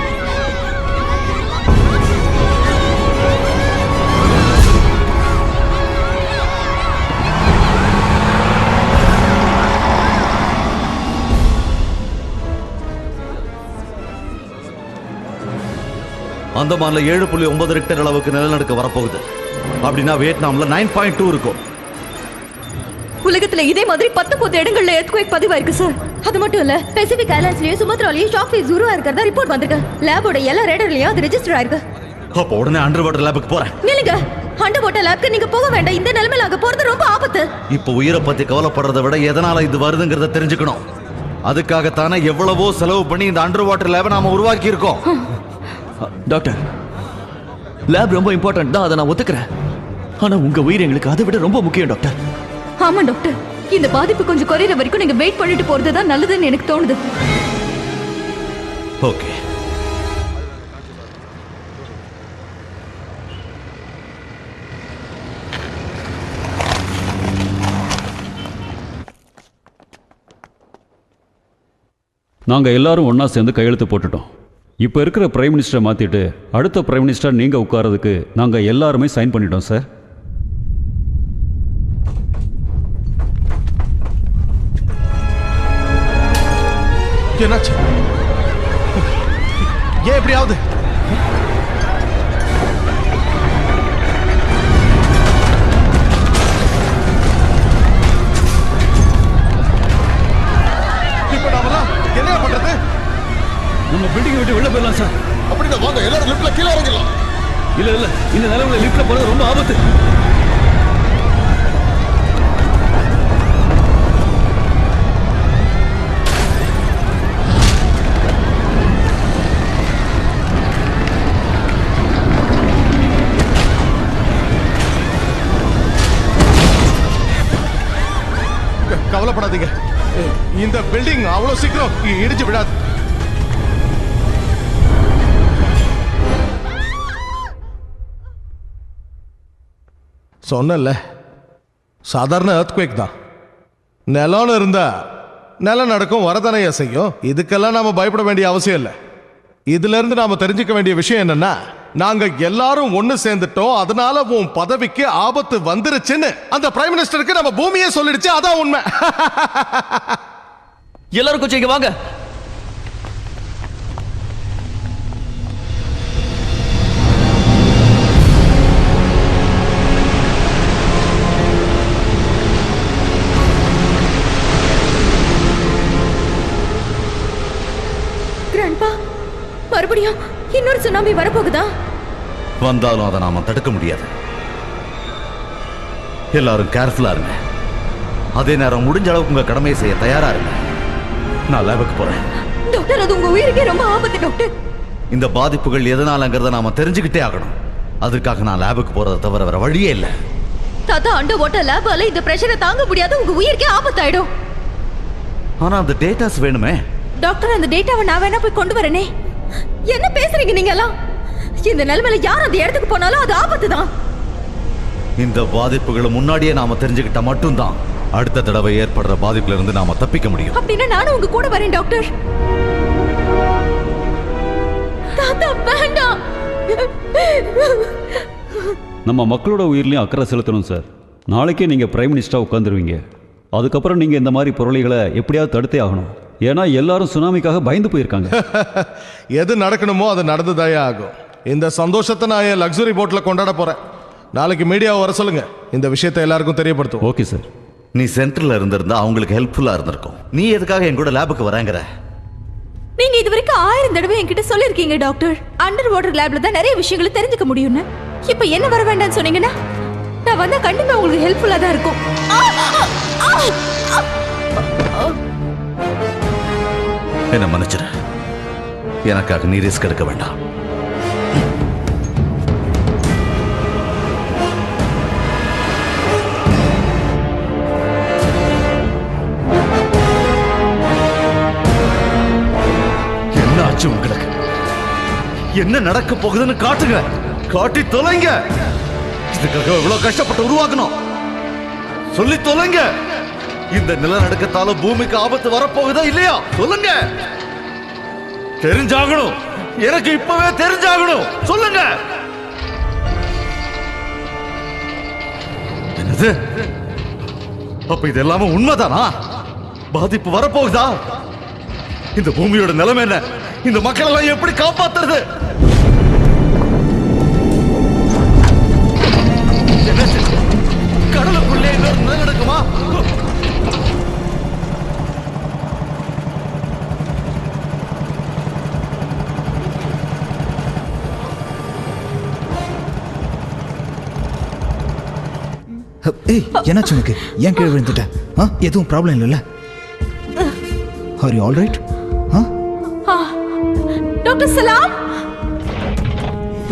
அந்தமான்ல 7.9 ரிக்டர் அளவுக்கு நிலநடுக்கம் வரப்போகுது. அப்படின்னா வியட்நாம்ல 9.2 இருக்கும். உலகத்துல இதே மாதிரி 19 இடங்கள்ல எர்த்குவேக் பதிவாயிருக்கு சார். அது மட்டும் இல்ல, பெசிபிக் ஐலாண்ட்ஸ்லயும் சுமத்ராலயும் ஷாக் வேவ்ஸ் உருவாயிருக்கிறதா ரிப்போர்ட் வந்திருக்கு. லேபோட எல்லா ரேடர்லயும் அது ரெஜிஸ்டர் ஆயிருக்கு. அப்ப உடனே அண்டர் வாட்டர் லேபுக்கு போறேன். நில்லுங்க. அண்டர் வாட்டர் லேப்க்கு நீங்க போக வேண்டாம். இந்த நிலைமையில அங்க போறது ரொம்ப ஆபத்து. இப்ப உயிரை பத்தி கவலைப்படுறதை விட எதனால இது வருதுங்கிறத தெரிஞ்சுக்கணும். அதுக்காகத்தானே எவ்வளவோ செலவு பண்ணி இந்த அண்டர் வாட்டர் லேபை நாம உருவாக்கி இருக்கோம். டாக்டர், லேப் ரொம்ப இம்பார்ட்டன்ட் தான், அதை நான் ஒத்துக்கிறேன். ஆனா உங்க உயிர் எங்களுக்கு அதை விட ரொம்ப முக்கியம் டாக்டர். ஆமா டாக்டர், இந்த பாதிப்பு கொஞ்சம் குறையிற வரைக்கும் நீங்க வெயிட் பண்ணிட்டு போறது தான் நல்லதுன்னு எனக்கு தோணுது. ஓகே. நாங்கள் எல்லாரும் ஒன்றா சேர்ந்து கையெழுத்து போட்டுட்டோம். இப்போ இருக்கிற பிரைம் மினிஸ்டரை மாற்றிட்டு அடுத்த பிரைம் மினிஸ்டர் நீங்கள் உட்காரதுக்கு நாங்கள் எல்லாருமே சைன் பண்ணிட்டோம் சார். என்னாச்சு? ஏன் எப்படியாவது? இப்ப நாமெல்லாம் என்ன பண்றது? நம்ம பில்டிங் விட்டு வெளில போயிடலாம் சார். அப்படின்னா வாங்க எல்லாரும் லிஃப்ட்ல கீழே இறங்கலாம். இல்ல இல்ல, இந்த நிலைமையில லிஃப்ட்ல போறது ரொம்ப ஆபத்து. கவலைப்படாதீங்க, இந்த பில்டிங் அவ்வளவு சீக்கிரம் இடிச்சு விடாது. சொன்னல, சாதாரண எர்த்குவேக் தான். நிலம்னு இருந்தா நிலம் நடக்கும், வரதனைய செய்யும். இதுக்கெல்லாம் நாம பயப்பட வேண்டிய அவசியம் இல்லை. இதுல இருந்து நாம தெரிஞ்சுக்க வேண்டிய விஷயம் என்னன்னா, நாங்க எல்லாரும் ஒண்ணு சேர்ந்துட்டோம், அதனால உன் பதவிக்கு ஆபத்து வந்துருச்சுன்னு அந்த பிரைம் மினிஸ்டருக்கு நம்ம பூமியே சொல்லிடுச்சு. அதான் உண்மை. எல்லாரும் கொஞ்சம் இங்க வாங்க. இன்னொரு சுனாமி வரப்போகுதா? வந்தாலும் அதை நாம தடுக்க முடியாது. எல்லாரும் கேர்ஃபுல்லா இருங்க. அதே நேரம் முடிஞ்ச அளவுக்கு உங்க கடமையை செய்ய தயாரா இருங்க. நான் லேபுக்கு போறேன். டாக்டர், அது உங்க உயிருக்கே ரொம்ப ஆபத்து டாக்டர். இந்த பாதிப்புகள் எதனாலங்கிறத நாம தெரிஞ்சுக்கிட்டே ஆகணும். அதுக்காக நான் லேபுக்கு போறதை தவிர வேற வழியே இல்லை. தாத்தா, அண்டர் வாட்டர் லேபால இந்த பிரஷரை தாங்க முடியாது, உங்க உயிருக்கே ஆபத்தாயிடும். ஆனா அந்த டேட்டாஸ் வேணுமே. டாக்டர், அந்த டேட்டாவை நான் வேணா போய் கொண்டு வரனே. என்ன பேசுறீங்க நீங்க எல்லாம்? இந்த நிலைமையில யார் அந்த இடத்துக்கு போனாலும் அது ஆபத்து தான். இந்த பாதிப்புகளை முன்னாடியே நாம தெரிஞ்சுக்கிட்டா மட்டும்தான் அடுத்த தடவை ஏற்படுற பாதிப்புல இருந்து நாம தப்பிக்க முடியும். அப்படின்னா நானும் உங்க கூட வரேன் டாக்டர். தாத்தா, வேண்டாம். நம்ம மக்களோட உயிர்லையும் அக்கறை செலுத்தணும் சார். நாளைக்கே நீங்கள் பிரைம் மினிஸ்டராக உட்காந்துருவீங்க. அதுக்கப்புறம் நீங்கள் இந்த மாதிரி பொருளைகளை எப்படியாவது தடுத்தே ஆகணும். ஏன்னா எல்லாரும் சுனாமிக்காக பயந்து போயிருக்காங்க. எது நடக்கணுமோ அது நடந்துதாயே ஆகும். இந்த சந்தோஷத்தை நான் என் லக்ஸுரி போட்டில் கொண்டாட போகிறேன். நாளைக்கு மீடியாவை வர சொல்லுங்க, இந்த விஷயத்தை எல்லாருக்கும் தெரியப்படுத்தும். Okay sir. நீ சென்டர்ல இருந்திருந்தா அவங்களுக்கு ஹெல்ப்ஃபுல்லா இருந்திருக்கும். நீ எதுக்காக என் கூட லேபுக்கு வராங்கிற? நீங்க இதுவரைக்கும் 1000 தடவை என்கிட்ட சொல்லிருக்கீங்க டாக்டர், அண்டர் வாட்டர் லேப்ல தான் நிறைய விஷயங்களை தெரிஞ்சுக்க முடியும்னு. இப்ப என்ன வர வேண்டாம்னு சொன்னீங்கன்னா நான் வந்தா கண்டிப்பா உங்களுக்கு ஹெல்ப்ஃபுல்லா தான் இருக்கும். என்ன மன்னிச்சிரு. எனக்காக நீ ரிஸ்க் எடுக்க வேண்டாம். என்ன ஆச்சு உங்களுக்கு? என்ன நடக்க போகுதுன்னு காட்டுங்க, காட்டி தொலைங்க. இதுக்காக எவ்வளவு கஷ்டப்பட்டு உருவாக்கணும் சொல்லி தொலைங்க. இந்த நிலநடுக்கத்தால பூமிக்கு ஆபத்து வரப்போகுதா இல்லையா சொல்லுங்க. தெரிஞ்சாகணும், எனக்கு இப்பவே தெரிஞ்சாகணும். சொல்லுங்க. என்னது? அப்ப இது எல்லாமே உண்மைதானா? பாதிப்பு வரப்போகுதா? இந்த பூமியோட நிலைமை என்ன? இந்த மக்கள் எல்லாம் எப்படி காப்பாத்துறது? கடலுக்குள்ளே இன்னொரு நிலநடுக்கமா? ஏய், என்னாச்சு உனக்கு? ஏன் கீழே விழுந்துட்ட? எதுவும் ப்ராப்ளம் இல்லைல்ல? Are you all right? Doctor சலாம்,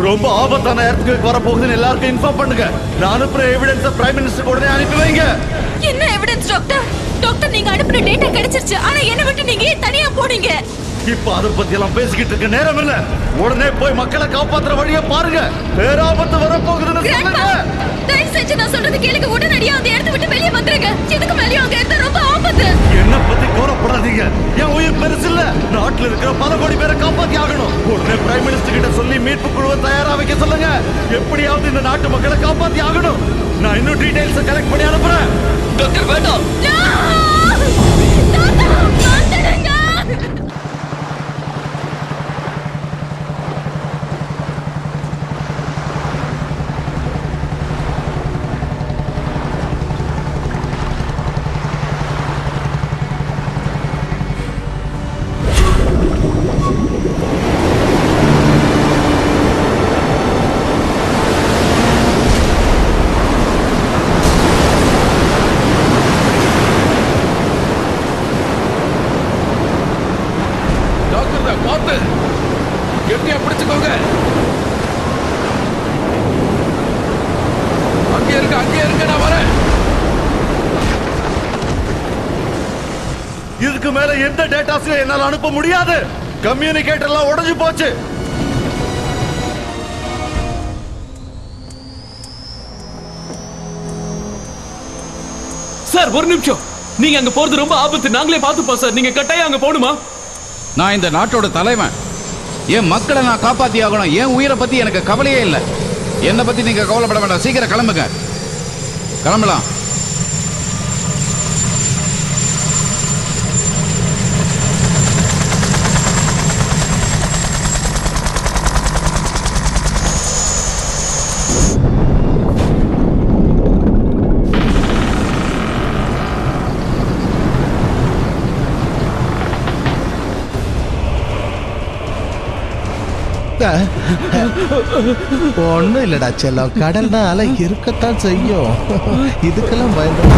ரொம்ப ஆபத்தான இடத்துக்கு வரப்போகுதுன்னு எல்லாருக்கும் இன்ஃபார்ம் பண்ணுங்க. நான் அனுப்புற எவிடன்ஸை பிரைம் மினிஸ்டர் உடனே அனுப்பி வைங்க. என்ன எவிடன்ஸ் டாக்டர்? டாக்டர், நீங்க அனுப்புற டேட்டா கிடைச்சிருச்சு, ஆனா என்ன விட்டு நீங்க ஏன் தனியா போனீங்க? இப்ப அதை பத்தி எல்லாம் பேசிக்கிட்டு இருக்க நேரம் இல்ல. உடனே போய் மக்களை காப்பாத்துற வழியை பாருங்க. பேராபத்து வரப்போகுதுன்னு சொல்லுங்க. தயவு செஞ்சு நான் சொல்றது கேளுங்க. உடனடியா அந்த இடத்தை விட்டு வெளியே வந்துருங்க. இதுக்கு மேலயும் அங்க இருந்தா ரொம்ப ஆபத்து. என்ன பத்தி கவலைப்படாதீங்க. என் உயிர் பெருசு இல்ல. நாட்டுல இருக்கிற பல கோடி பேரை காப்பாத்தி ஆகணும். உடனே பிரைம் மினிஸ்டர் கிட்ட சொல்லி மீட்பு குழுவை தயாரா வைக்க சொல்லுங்க. எப்படியாவது இந்த நாட்டு மக்களை காப்பாத்தி ஆகணும். நான் இன்னும் டீடைல்ஸ் கலெக்ட் பண்ணி அனுப்புறேன். டாக்டர் வேண்டாம். கெட்டியா பிடிச்சுக்கோங்க. அங்கே இருக்க, நான் வரேன். இதுக்கு மேல எந்த டேட்டாஸையும் என்னால அனுப்ப முடியாது. கம்யூனிகேட்டர் எல்லாம் உடைஞ்சு போச்சு. சார், ஒரு நிமிஷம். நீங்க அங்க போறது ரொம்ப ஆபத்து. நாங்களே பார்த்துப்போம் சார். நீங்க கட்டாயம் அங்க போகணுமா? நான் இந்த நாட்டோட தலைவன். என் மக்களை நான் காப்பாத்தி ஆகணும். என் உயிரை பத்தி எனக்கு கவலையே இல்லை. என்னை பத்தி நீங்க கவலைப்பட வேண்டாம். சீக்கிரம் கிளம்புங்க, கிளம்பலாம். ஒன்றும் இல்லடா செல்லம், கடல்னா அலை இருக்கத்தான் செய்யும். இதுக்கெல்லாம் பயந்து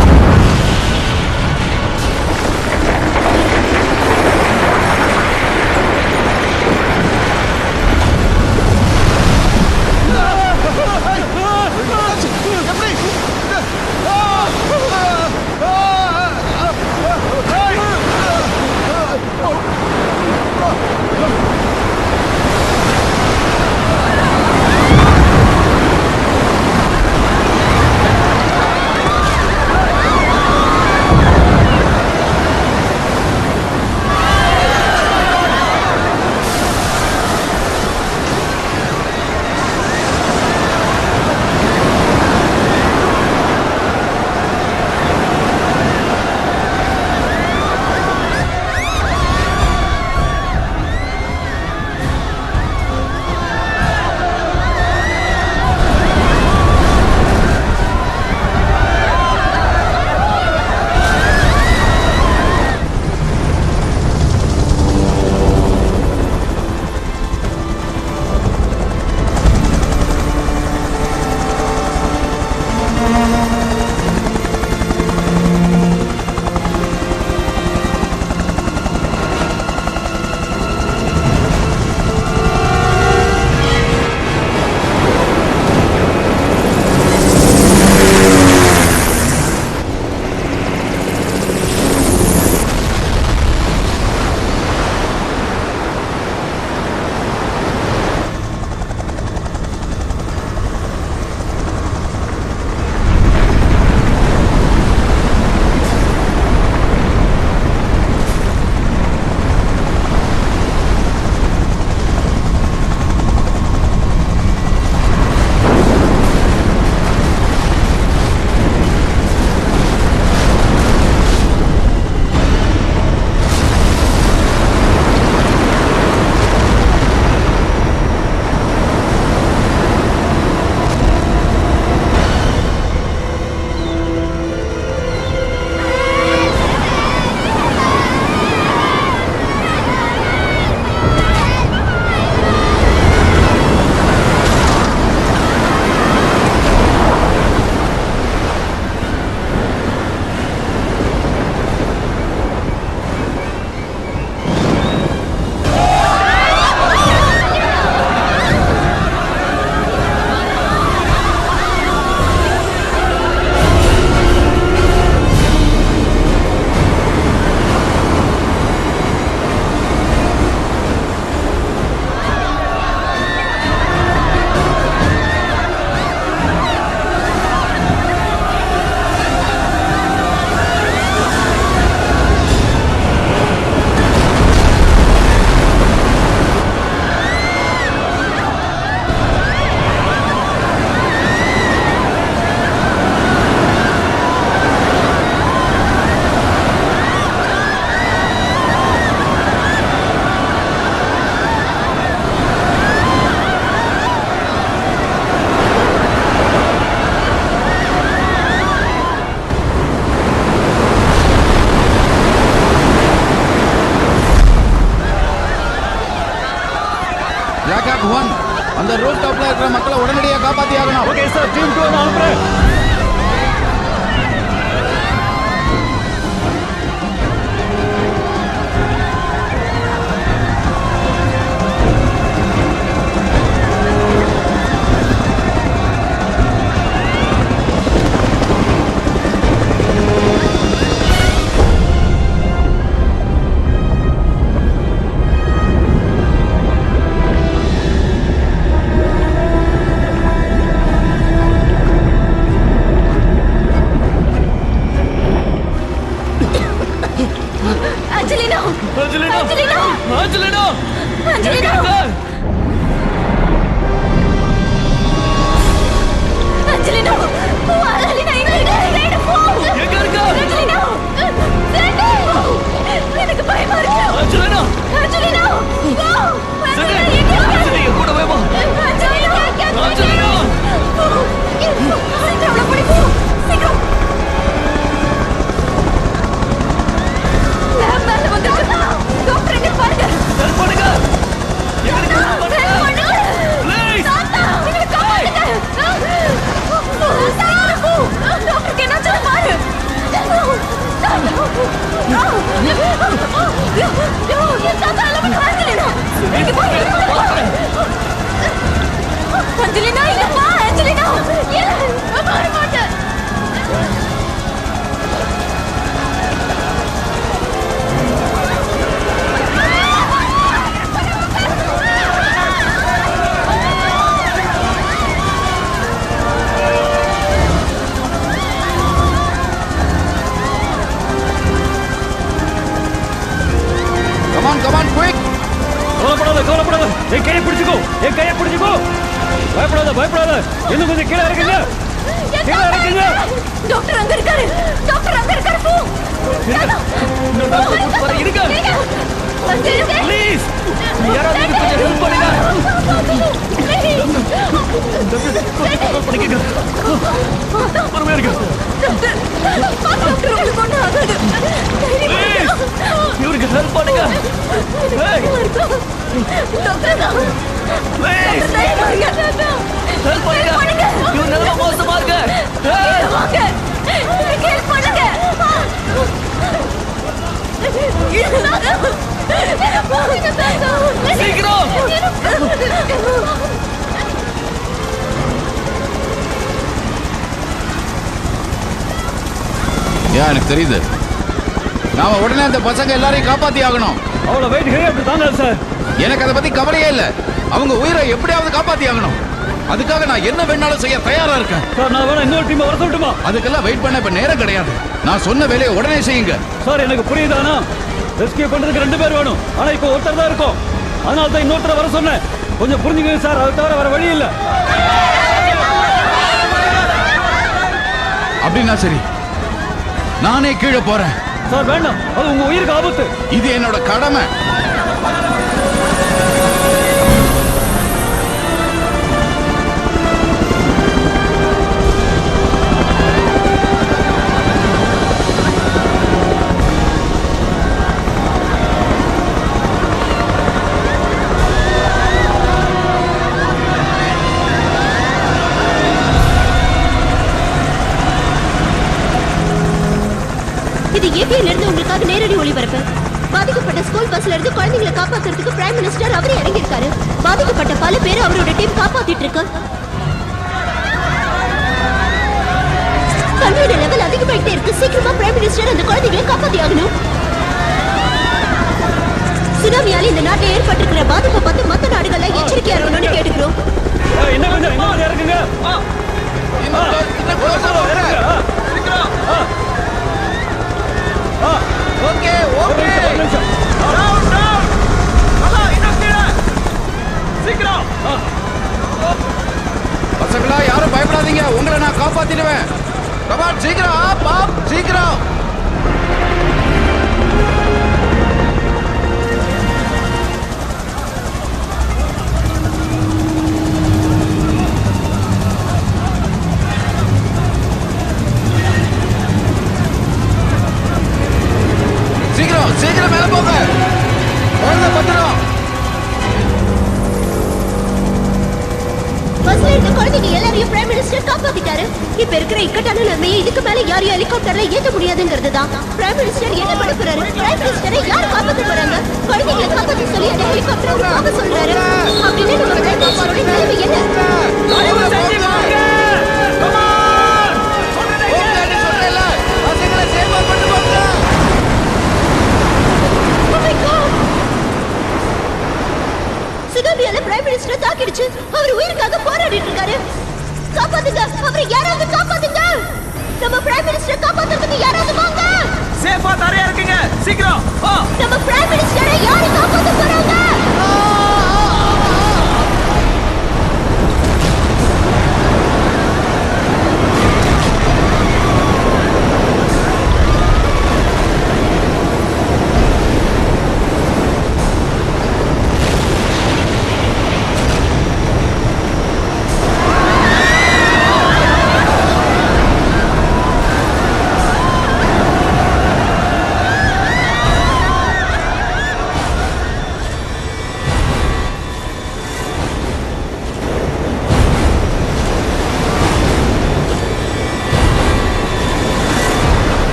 அந்த ரூஃப் டாப்ல இருக்கிற மக்களை உடனடியாக காப்பாத்தி ஆகணும். ஓகே சார், டீம் 2 நான் அனுப்புறேன். டாக்டர் அஞ்சலினா இல்லப்பா அஞ்சலினா வர மாட்டேன். Come on, quick! கவலைப்படாத என் கையை பிடிச்சுக்கோ பயப்படாத இன்னும் கொஞ்சம் கீழே இறக்குங்க டாக்டர் அங்க இருக்காரு போ இருங்க ப்ளீஸ் யாராவது கொஞ்சம் ஹெல்ப் பண்ணுங்க பொறுமையா இருங்க இவருக்கு ஹெல்ப் பண்ணுங்க இவர் நல்லா மோசமா இருக்கு சீக்கிரம் எனக்கு தெரியுது. நாம உடனே அந்த பசங்க எல்லாரையும் காப்பாத்தி ஆகணும். அவ்வளவு வெயிட் ஹெவி அப்படி தாங்க சார். எனக்கு அதை பத்தி கவலையே இல்ல. அவங்க உயிரை எப்படியாவது காப்பாத்தி ஆகணும். அதுக்காக நான் என்ன வேணாலும் செய்ய தயாரா இருக்கேன். சார் நான் வேணா இன்னொரு டீம் வர சொல்லட்டுமா? அதுக்கெல்லாம் வெயிட் பண்ண இப்ப நேரம் கிடையாது. நான் சொன்ன வேலையை உடனே செய்யுங்க. சார் எனக்கு புரியுதானா? ரெஸ்கியூ பண்றதுக்கு 2 பேர் வேணும். ஆனா இப்போ ஒருத்தர் தான் இருக்கும். அதனால தான் இன்னொருத்தரை வர சொன்னேன். கொஞ்சம் புரிஞ்சுக்கங்க சார். அது தவிர வேற வழி இல்ல. அப்படின்னா சரி, நானே கீழே போறேன். சார் வேண்டாம், அது உங்க உயிருக்கு ஆபத்து. இது என்னோட கடமை. இது ஏபிஎல்ல இருந்து உங்களுக்காக நேரடி ஒளிபரப்பு. பாதிக்கப்பட்ட ஸ்கூல் பஸ்ல இருந்து குழந்தைகளை காப்பாத்துறதுக்கு பிரைம் மினிஸ்டர் அவரே இறங்கி இருக்காரு. பாதிக்கப்பட்ட பல பேர் அவரோட டீம் காப்பாத்திட்டு இருக்கு. தண்ணியோட லெவல் அதிகமாயிட்டே இருக்கு. சீக்கிரமா பிரைம் மினிஸ்டர் அந்த குழந்தைகளை காப்பாத்தி ஆகணும். சுனாமியால இந்த நாட்டில் ஏற்பட்டிருக்கிற பாதிப்பை பார்த்து மற்ற நாடுகள்ல எச்சரிக்கையா இருக்கணும்னு கேட்டுக்கிறோம். இன்னும் கொஞ்சம் இறக்குங்க. ஓகே ஓகே சீக்கிரம் பசங்களா யாரும் பயப்படாதீங்க. உங்களை நான் காப்பாத்திடுவேன். கமான் சீக்கிரம் பாப் சீக்கிரம். சீக்கிரம் மேல போங்க. குழந்தை பத்திரம். பஸ்ல இருந்த குழந்தைங்க எல்லாரையும் பிரைம் மினிஸ்டர் காப்பாத்திட்டாரு. இப்ப இருக்கிற இக்கட்டான நிலைமையை இதுக்கு மேல யாரையும் ஹெலிகாப்டர்ல ஏத்த முடியாதுங்கிறது தான். பிரைம் மினிஸ்டர் என்ன பண்ண போறாரு? பிரைம் மினிஸ்டரை யார் காப்பாத்த போறாங்க? குழந்தைகளை காப்பாத்தி சொல்லி அந்த ஹெலிகாப்டர் வாங்க சொல்றாரு. அப்படின்னு நம்ம பிரைம் மினிஸ்டரோட நிலைமை என்ன? சுனாமியால பிரைம் மினிஸ்டர் தாக்கிடுச்சு. அவர் உயிருக்காக போராடிட்டு இருக்காரு. காப்பாத்துங்க, அவரை யாராவது காப்பாத்துங்க. நம்ம பிரைம் மினிஸ்டர் காப்பாத்துறதுக்கு யாராவது வாங்க. சேஃபா தரையா இருக்கீங்க. சீக்கிரம் நம்ம பிரைம் மினிஸ்டரை யாரு காப்பாத்த போறாங்க?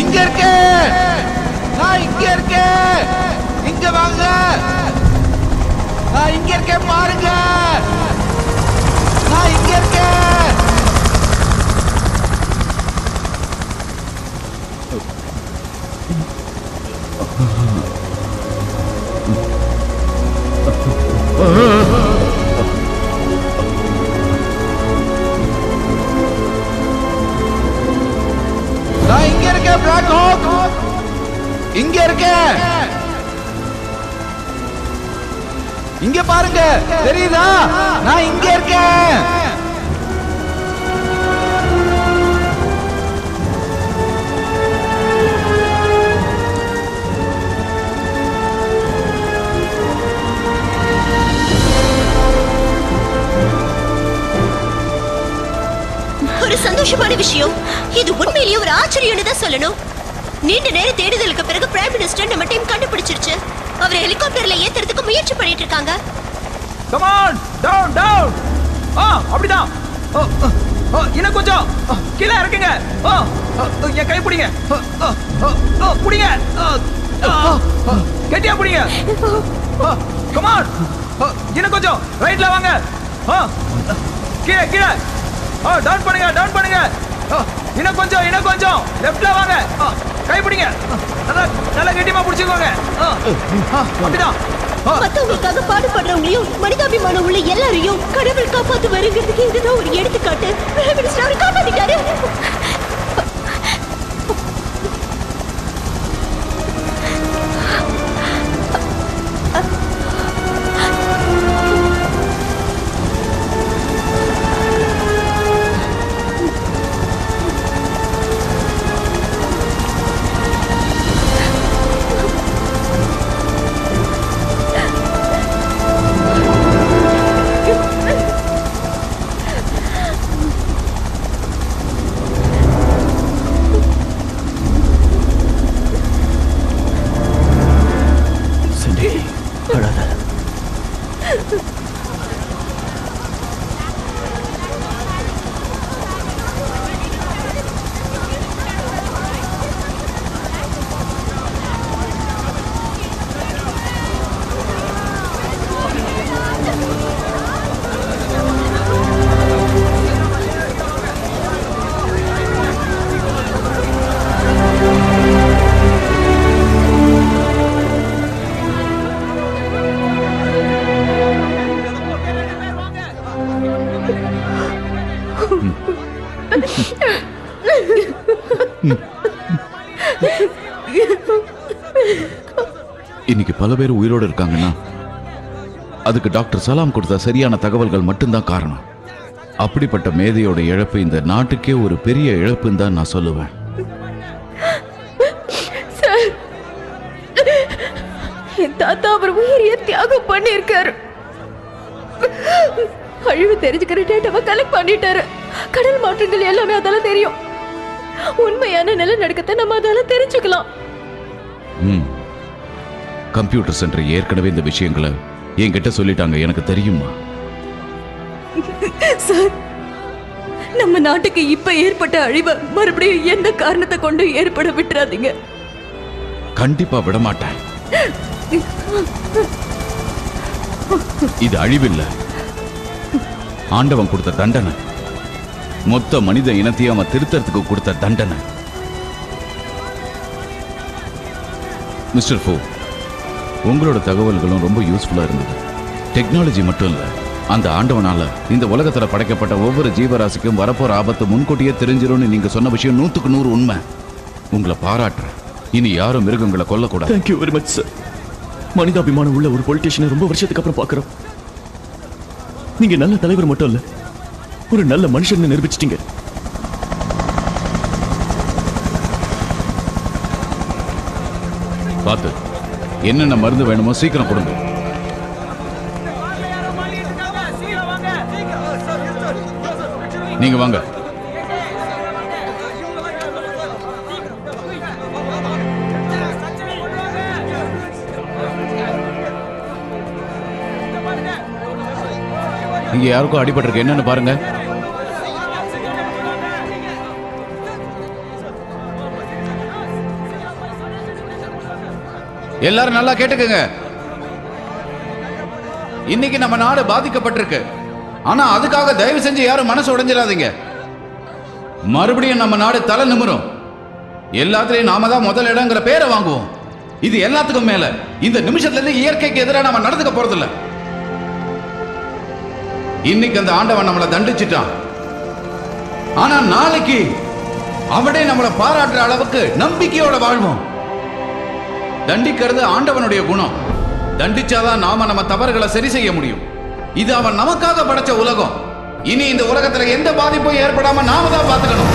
இங்க இருக்கே, நான் இங்க இருக்கேன், இங்க வாங்க, நான் இங்க இருக்கேன் பாருங்க, நான் இங்க இருக்கேன். நான் இங்க இருக்கேன் பிளாக் ஹாக், இங்க இருக்கேன், இங்க பாருங்க, தெரியுதா? நான் இங்க இருக்கேன். ஒரு சந்தோஷமான விஷயம், இது உண்மையிலேயே ஒரு ஆச்சரியம்னு தான் சொல்லணும். நீண்ட நேர தேடுதலுக்கு பிறகு பிரைம் மினிஸ்டர் நம்ம டீம் கண்டுபிடிச்சிருச்சு. அவர் ஹெலிகாப்டர்ல ஏத்துறதுக்கு முயற்சி பண்ணிட்டு இருக்காங்க. Come on, down down. அப்படிதான். இன்னும் கொஞ்சம் கீழே இறக்குங்க. என் கை பிடிங்க, பிடிங்க, கெட்டியா பிடிங்க. கம் ஆன், இன்னும் கொஞ்சம் ரைட்ல வாங்க. கீழே கீழே டவுன் பண்ணுங்க, டவுன் பண்ணுங்க. இன்னும் கொஞ்சம், இன்னும் கொஞ்சம் லெஃப்ட்ல வாங்க. கை பிடிங்க, நல்லா நல்லா கெட்டியமா பிடிச்சுக்கோங்க. அப்படிதான். மத்தவங்களுக்காக பாடுபடுறவங்களையும் மனிதாபிமானம் உள்ள எல்லாரையும் கடவுள் காப்பாத்து வருங்கிறதுக்கு இதுதான் ஒரு எடுத்துக்காட்டு. பிரைம் மினிஸ்டர் அவரை காப்பாத்திட்டாரு. இன்னைக்கு பல பேர் உயிரோடு இருக்காங்கன்னா அதுக்கு டாக்டர் சலாம் கொடுத்த சரியான தகவல்கள் மட்டும்தான் காரணம். அப்படிப்பட்ட மேதையோட இழப்பு இந்த நாட்டுக்கே ஒரு பெரிய இழப்புன்னு தான் நான் சொல்லுவேன். சார், என் தாத்தா அவர் உயிரிய தியாகம் பண்ணியிருக்காரு. அழிவு தெரிஞ்சுக்கிற டேட்டாவை கலெக்ட் பண்ணிட்டாரு. கடல் மாற்றங்கள் எல்லாமே அதால தெரியும். உண்மையான நிலநடுக்கத்தை நம்ம அதால தெரிஞ்சுக்கலாம். கம்ப்யூட்டர் சென்டர் ஏற்கனவே இந்த விஷயங்களை என்கிட்ட சொல்லிட்டாங்க, எனக்கு தெரியுமா? சார், நம்ம நாட்டுக்கு இப்ப ஏற்பட்ட அழிவை மறுபடியும் எந்த காரணத்தை கொண்டு ஏற்பட விட்டுறாதீங்க. கண்டிப்பா விடமாட்டேன். இது அழிவில்லை, ஆண்டவன் கொடுத்த தண்டனை. மொத்த மனித இனத்தையும் அவன் திருத்தறதுக்கு கொடுத்த தண்டனை. மிஸ்டர் ஃபோ, உங்களோட தகவல்களும் ரொம்ப யூஸ்ஃபுல்லா இருந்தது. டெக்னாலஜி மட்டும் இல்ல, அந்த ஆண்டவனால இந்த உலகத்துல படைக்கப்பட்ட ஒவ்வொரு ஜீவராசிக்கும் வரப்போற ஆபத்து முன்கூட்டியே தெரிஞ்சிரும்னு நீங்க சொன்ன விஷயம் 100க்கு 100 உண்மை. உங்களை பாராட்டுறேன். இனி யாரும் மிருகங்களை கொல்லக்கூடாது. Thank you very much sir. மனிதாபிமானம் உள்ள ஒரு பொலிட்டீஷியனை ரொம்ப வருஷத்துக்கு அப்புறம் பார்க்குறோம். நீங்க நல்ல தலைவர் மட்டும் இல்ல, ஒரு நல்ல மனுஷன் நிரூபிச்சிட்டீங்க. பார்த்து என்னென்ன மருந்து வேணுமோ சீக்கிரம் கொடுங்க. நீங்க வாங்க. இங்க யாருக்கும் அடிபட்டிருக்கு, என்னன்னு பாருங்க. எல்லாரும் நல்லா கேட்டுக்கங்க. இன்னைக்கு நம்ம நாடு பாதிக்கப்பட்டிருக்கு. ஆனா அதுக்காக தயவு செஞ்சு யாரும் மனசு உடைஞ்சிடாதீங்க. மறுபடியும் நம்ம நாடு தலை நிமிரும். எல்லாத்துலயும் நாம தான் முதல் இடங்கிற பேரை வாங்குவோம். இது எல்லாத்துக்கும் மேல இந்த நிமிஷத்துல இருந்து இயற்கைக்கு எதிராக நம்ம நடந்துக்க போறதில்ல. இன்னைக்கு அந்த ஆண்டவன் நம்மளை தண்டிச்சிட்டான். ஆனா நாளைக்கு அவனே நம்மளை பாராட்டுற அளவுக்கு நம்பிக்கையோட வாழ்வோம். தண்டிக்கிறது ஆண்டவனுடைய குணம். தண்டிச்சாதான் நாம நம்ம தவறுகளை சரி செய்ய முடியும். இது அவன் நமக்காக படைச்ச உலகம். இனி இந்த உலகத்துல எந்த பாதிப்பும் ஏற்படாம நாம தான் பார்த்துக்கணும்.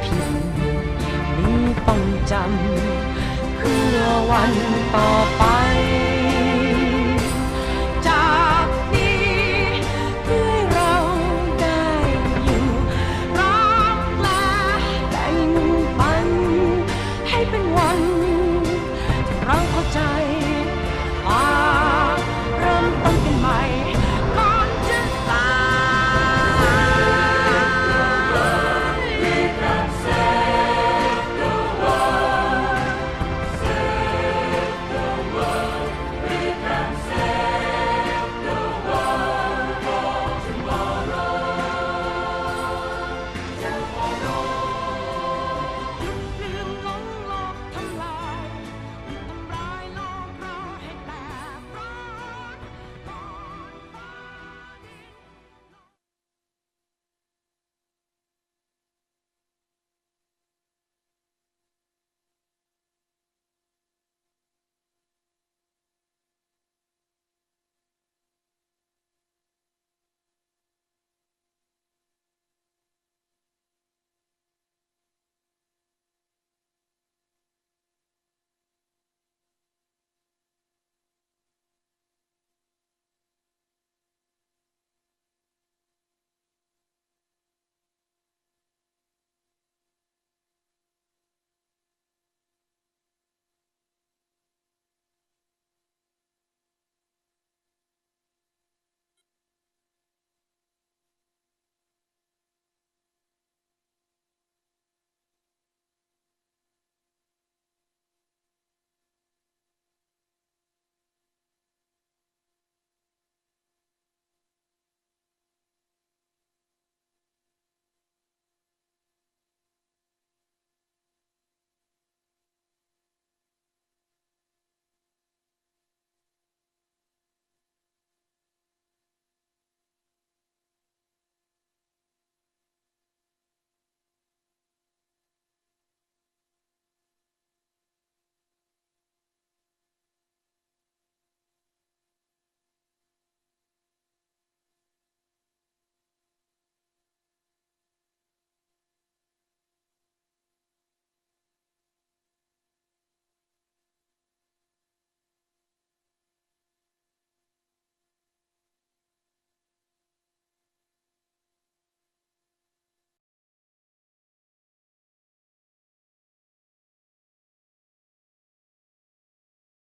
ผิดนี้ต้องจำเพื่อวันต่อไป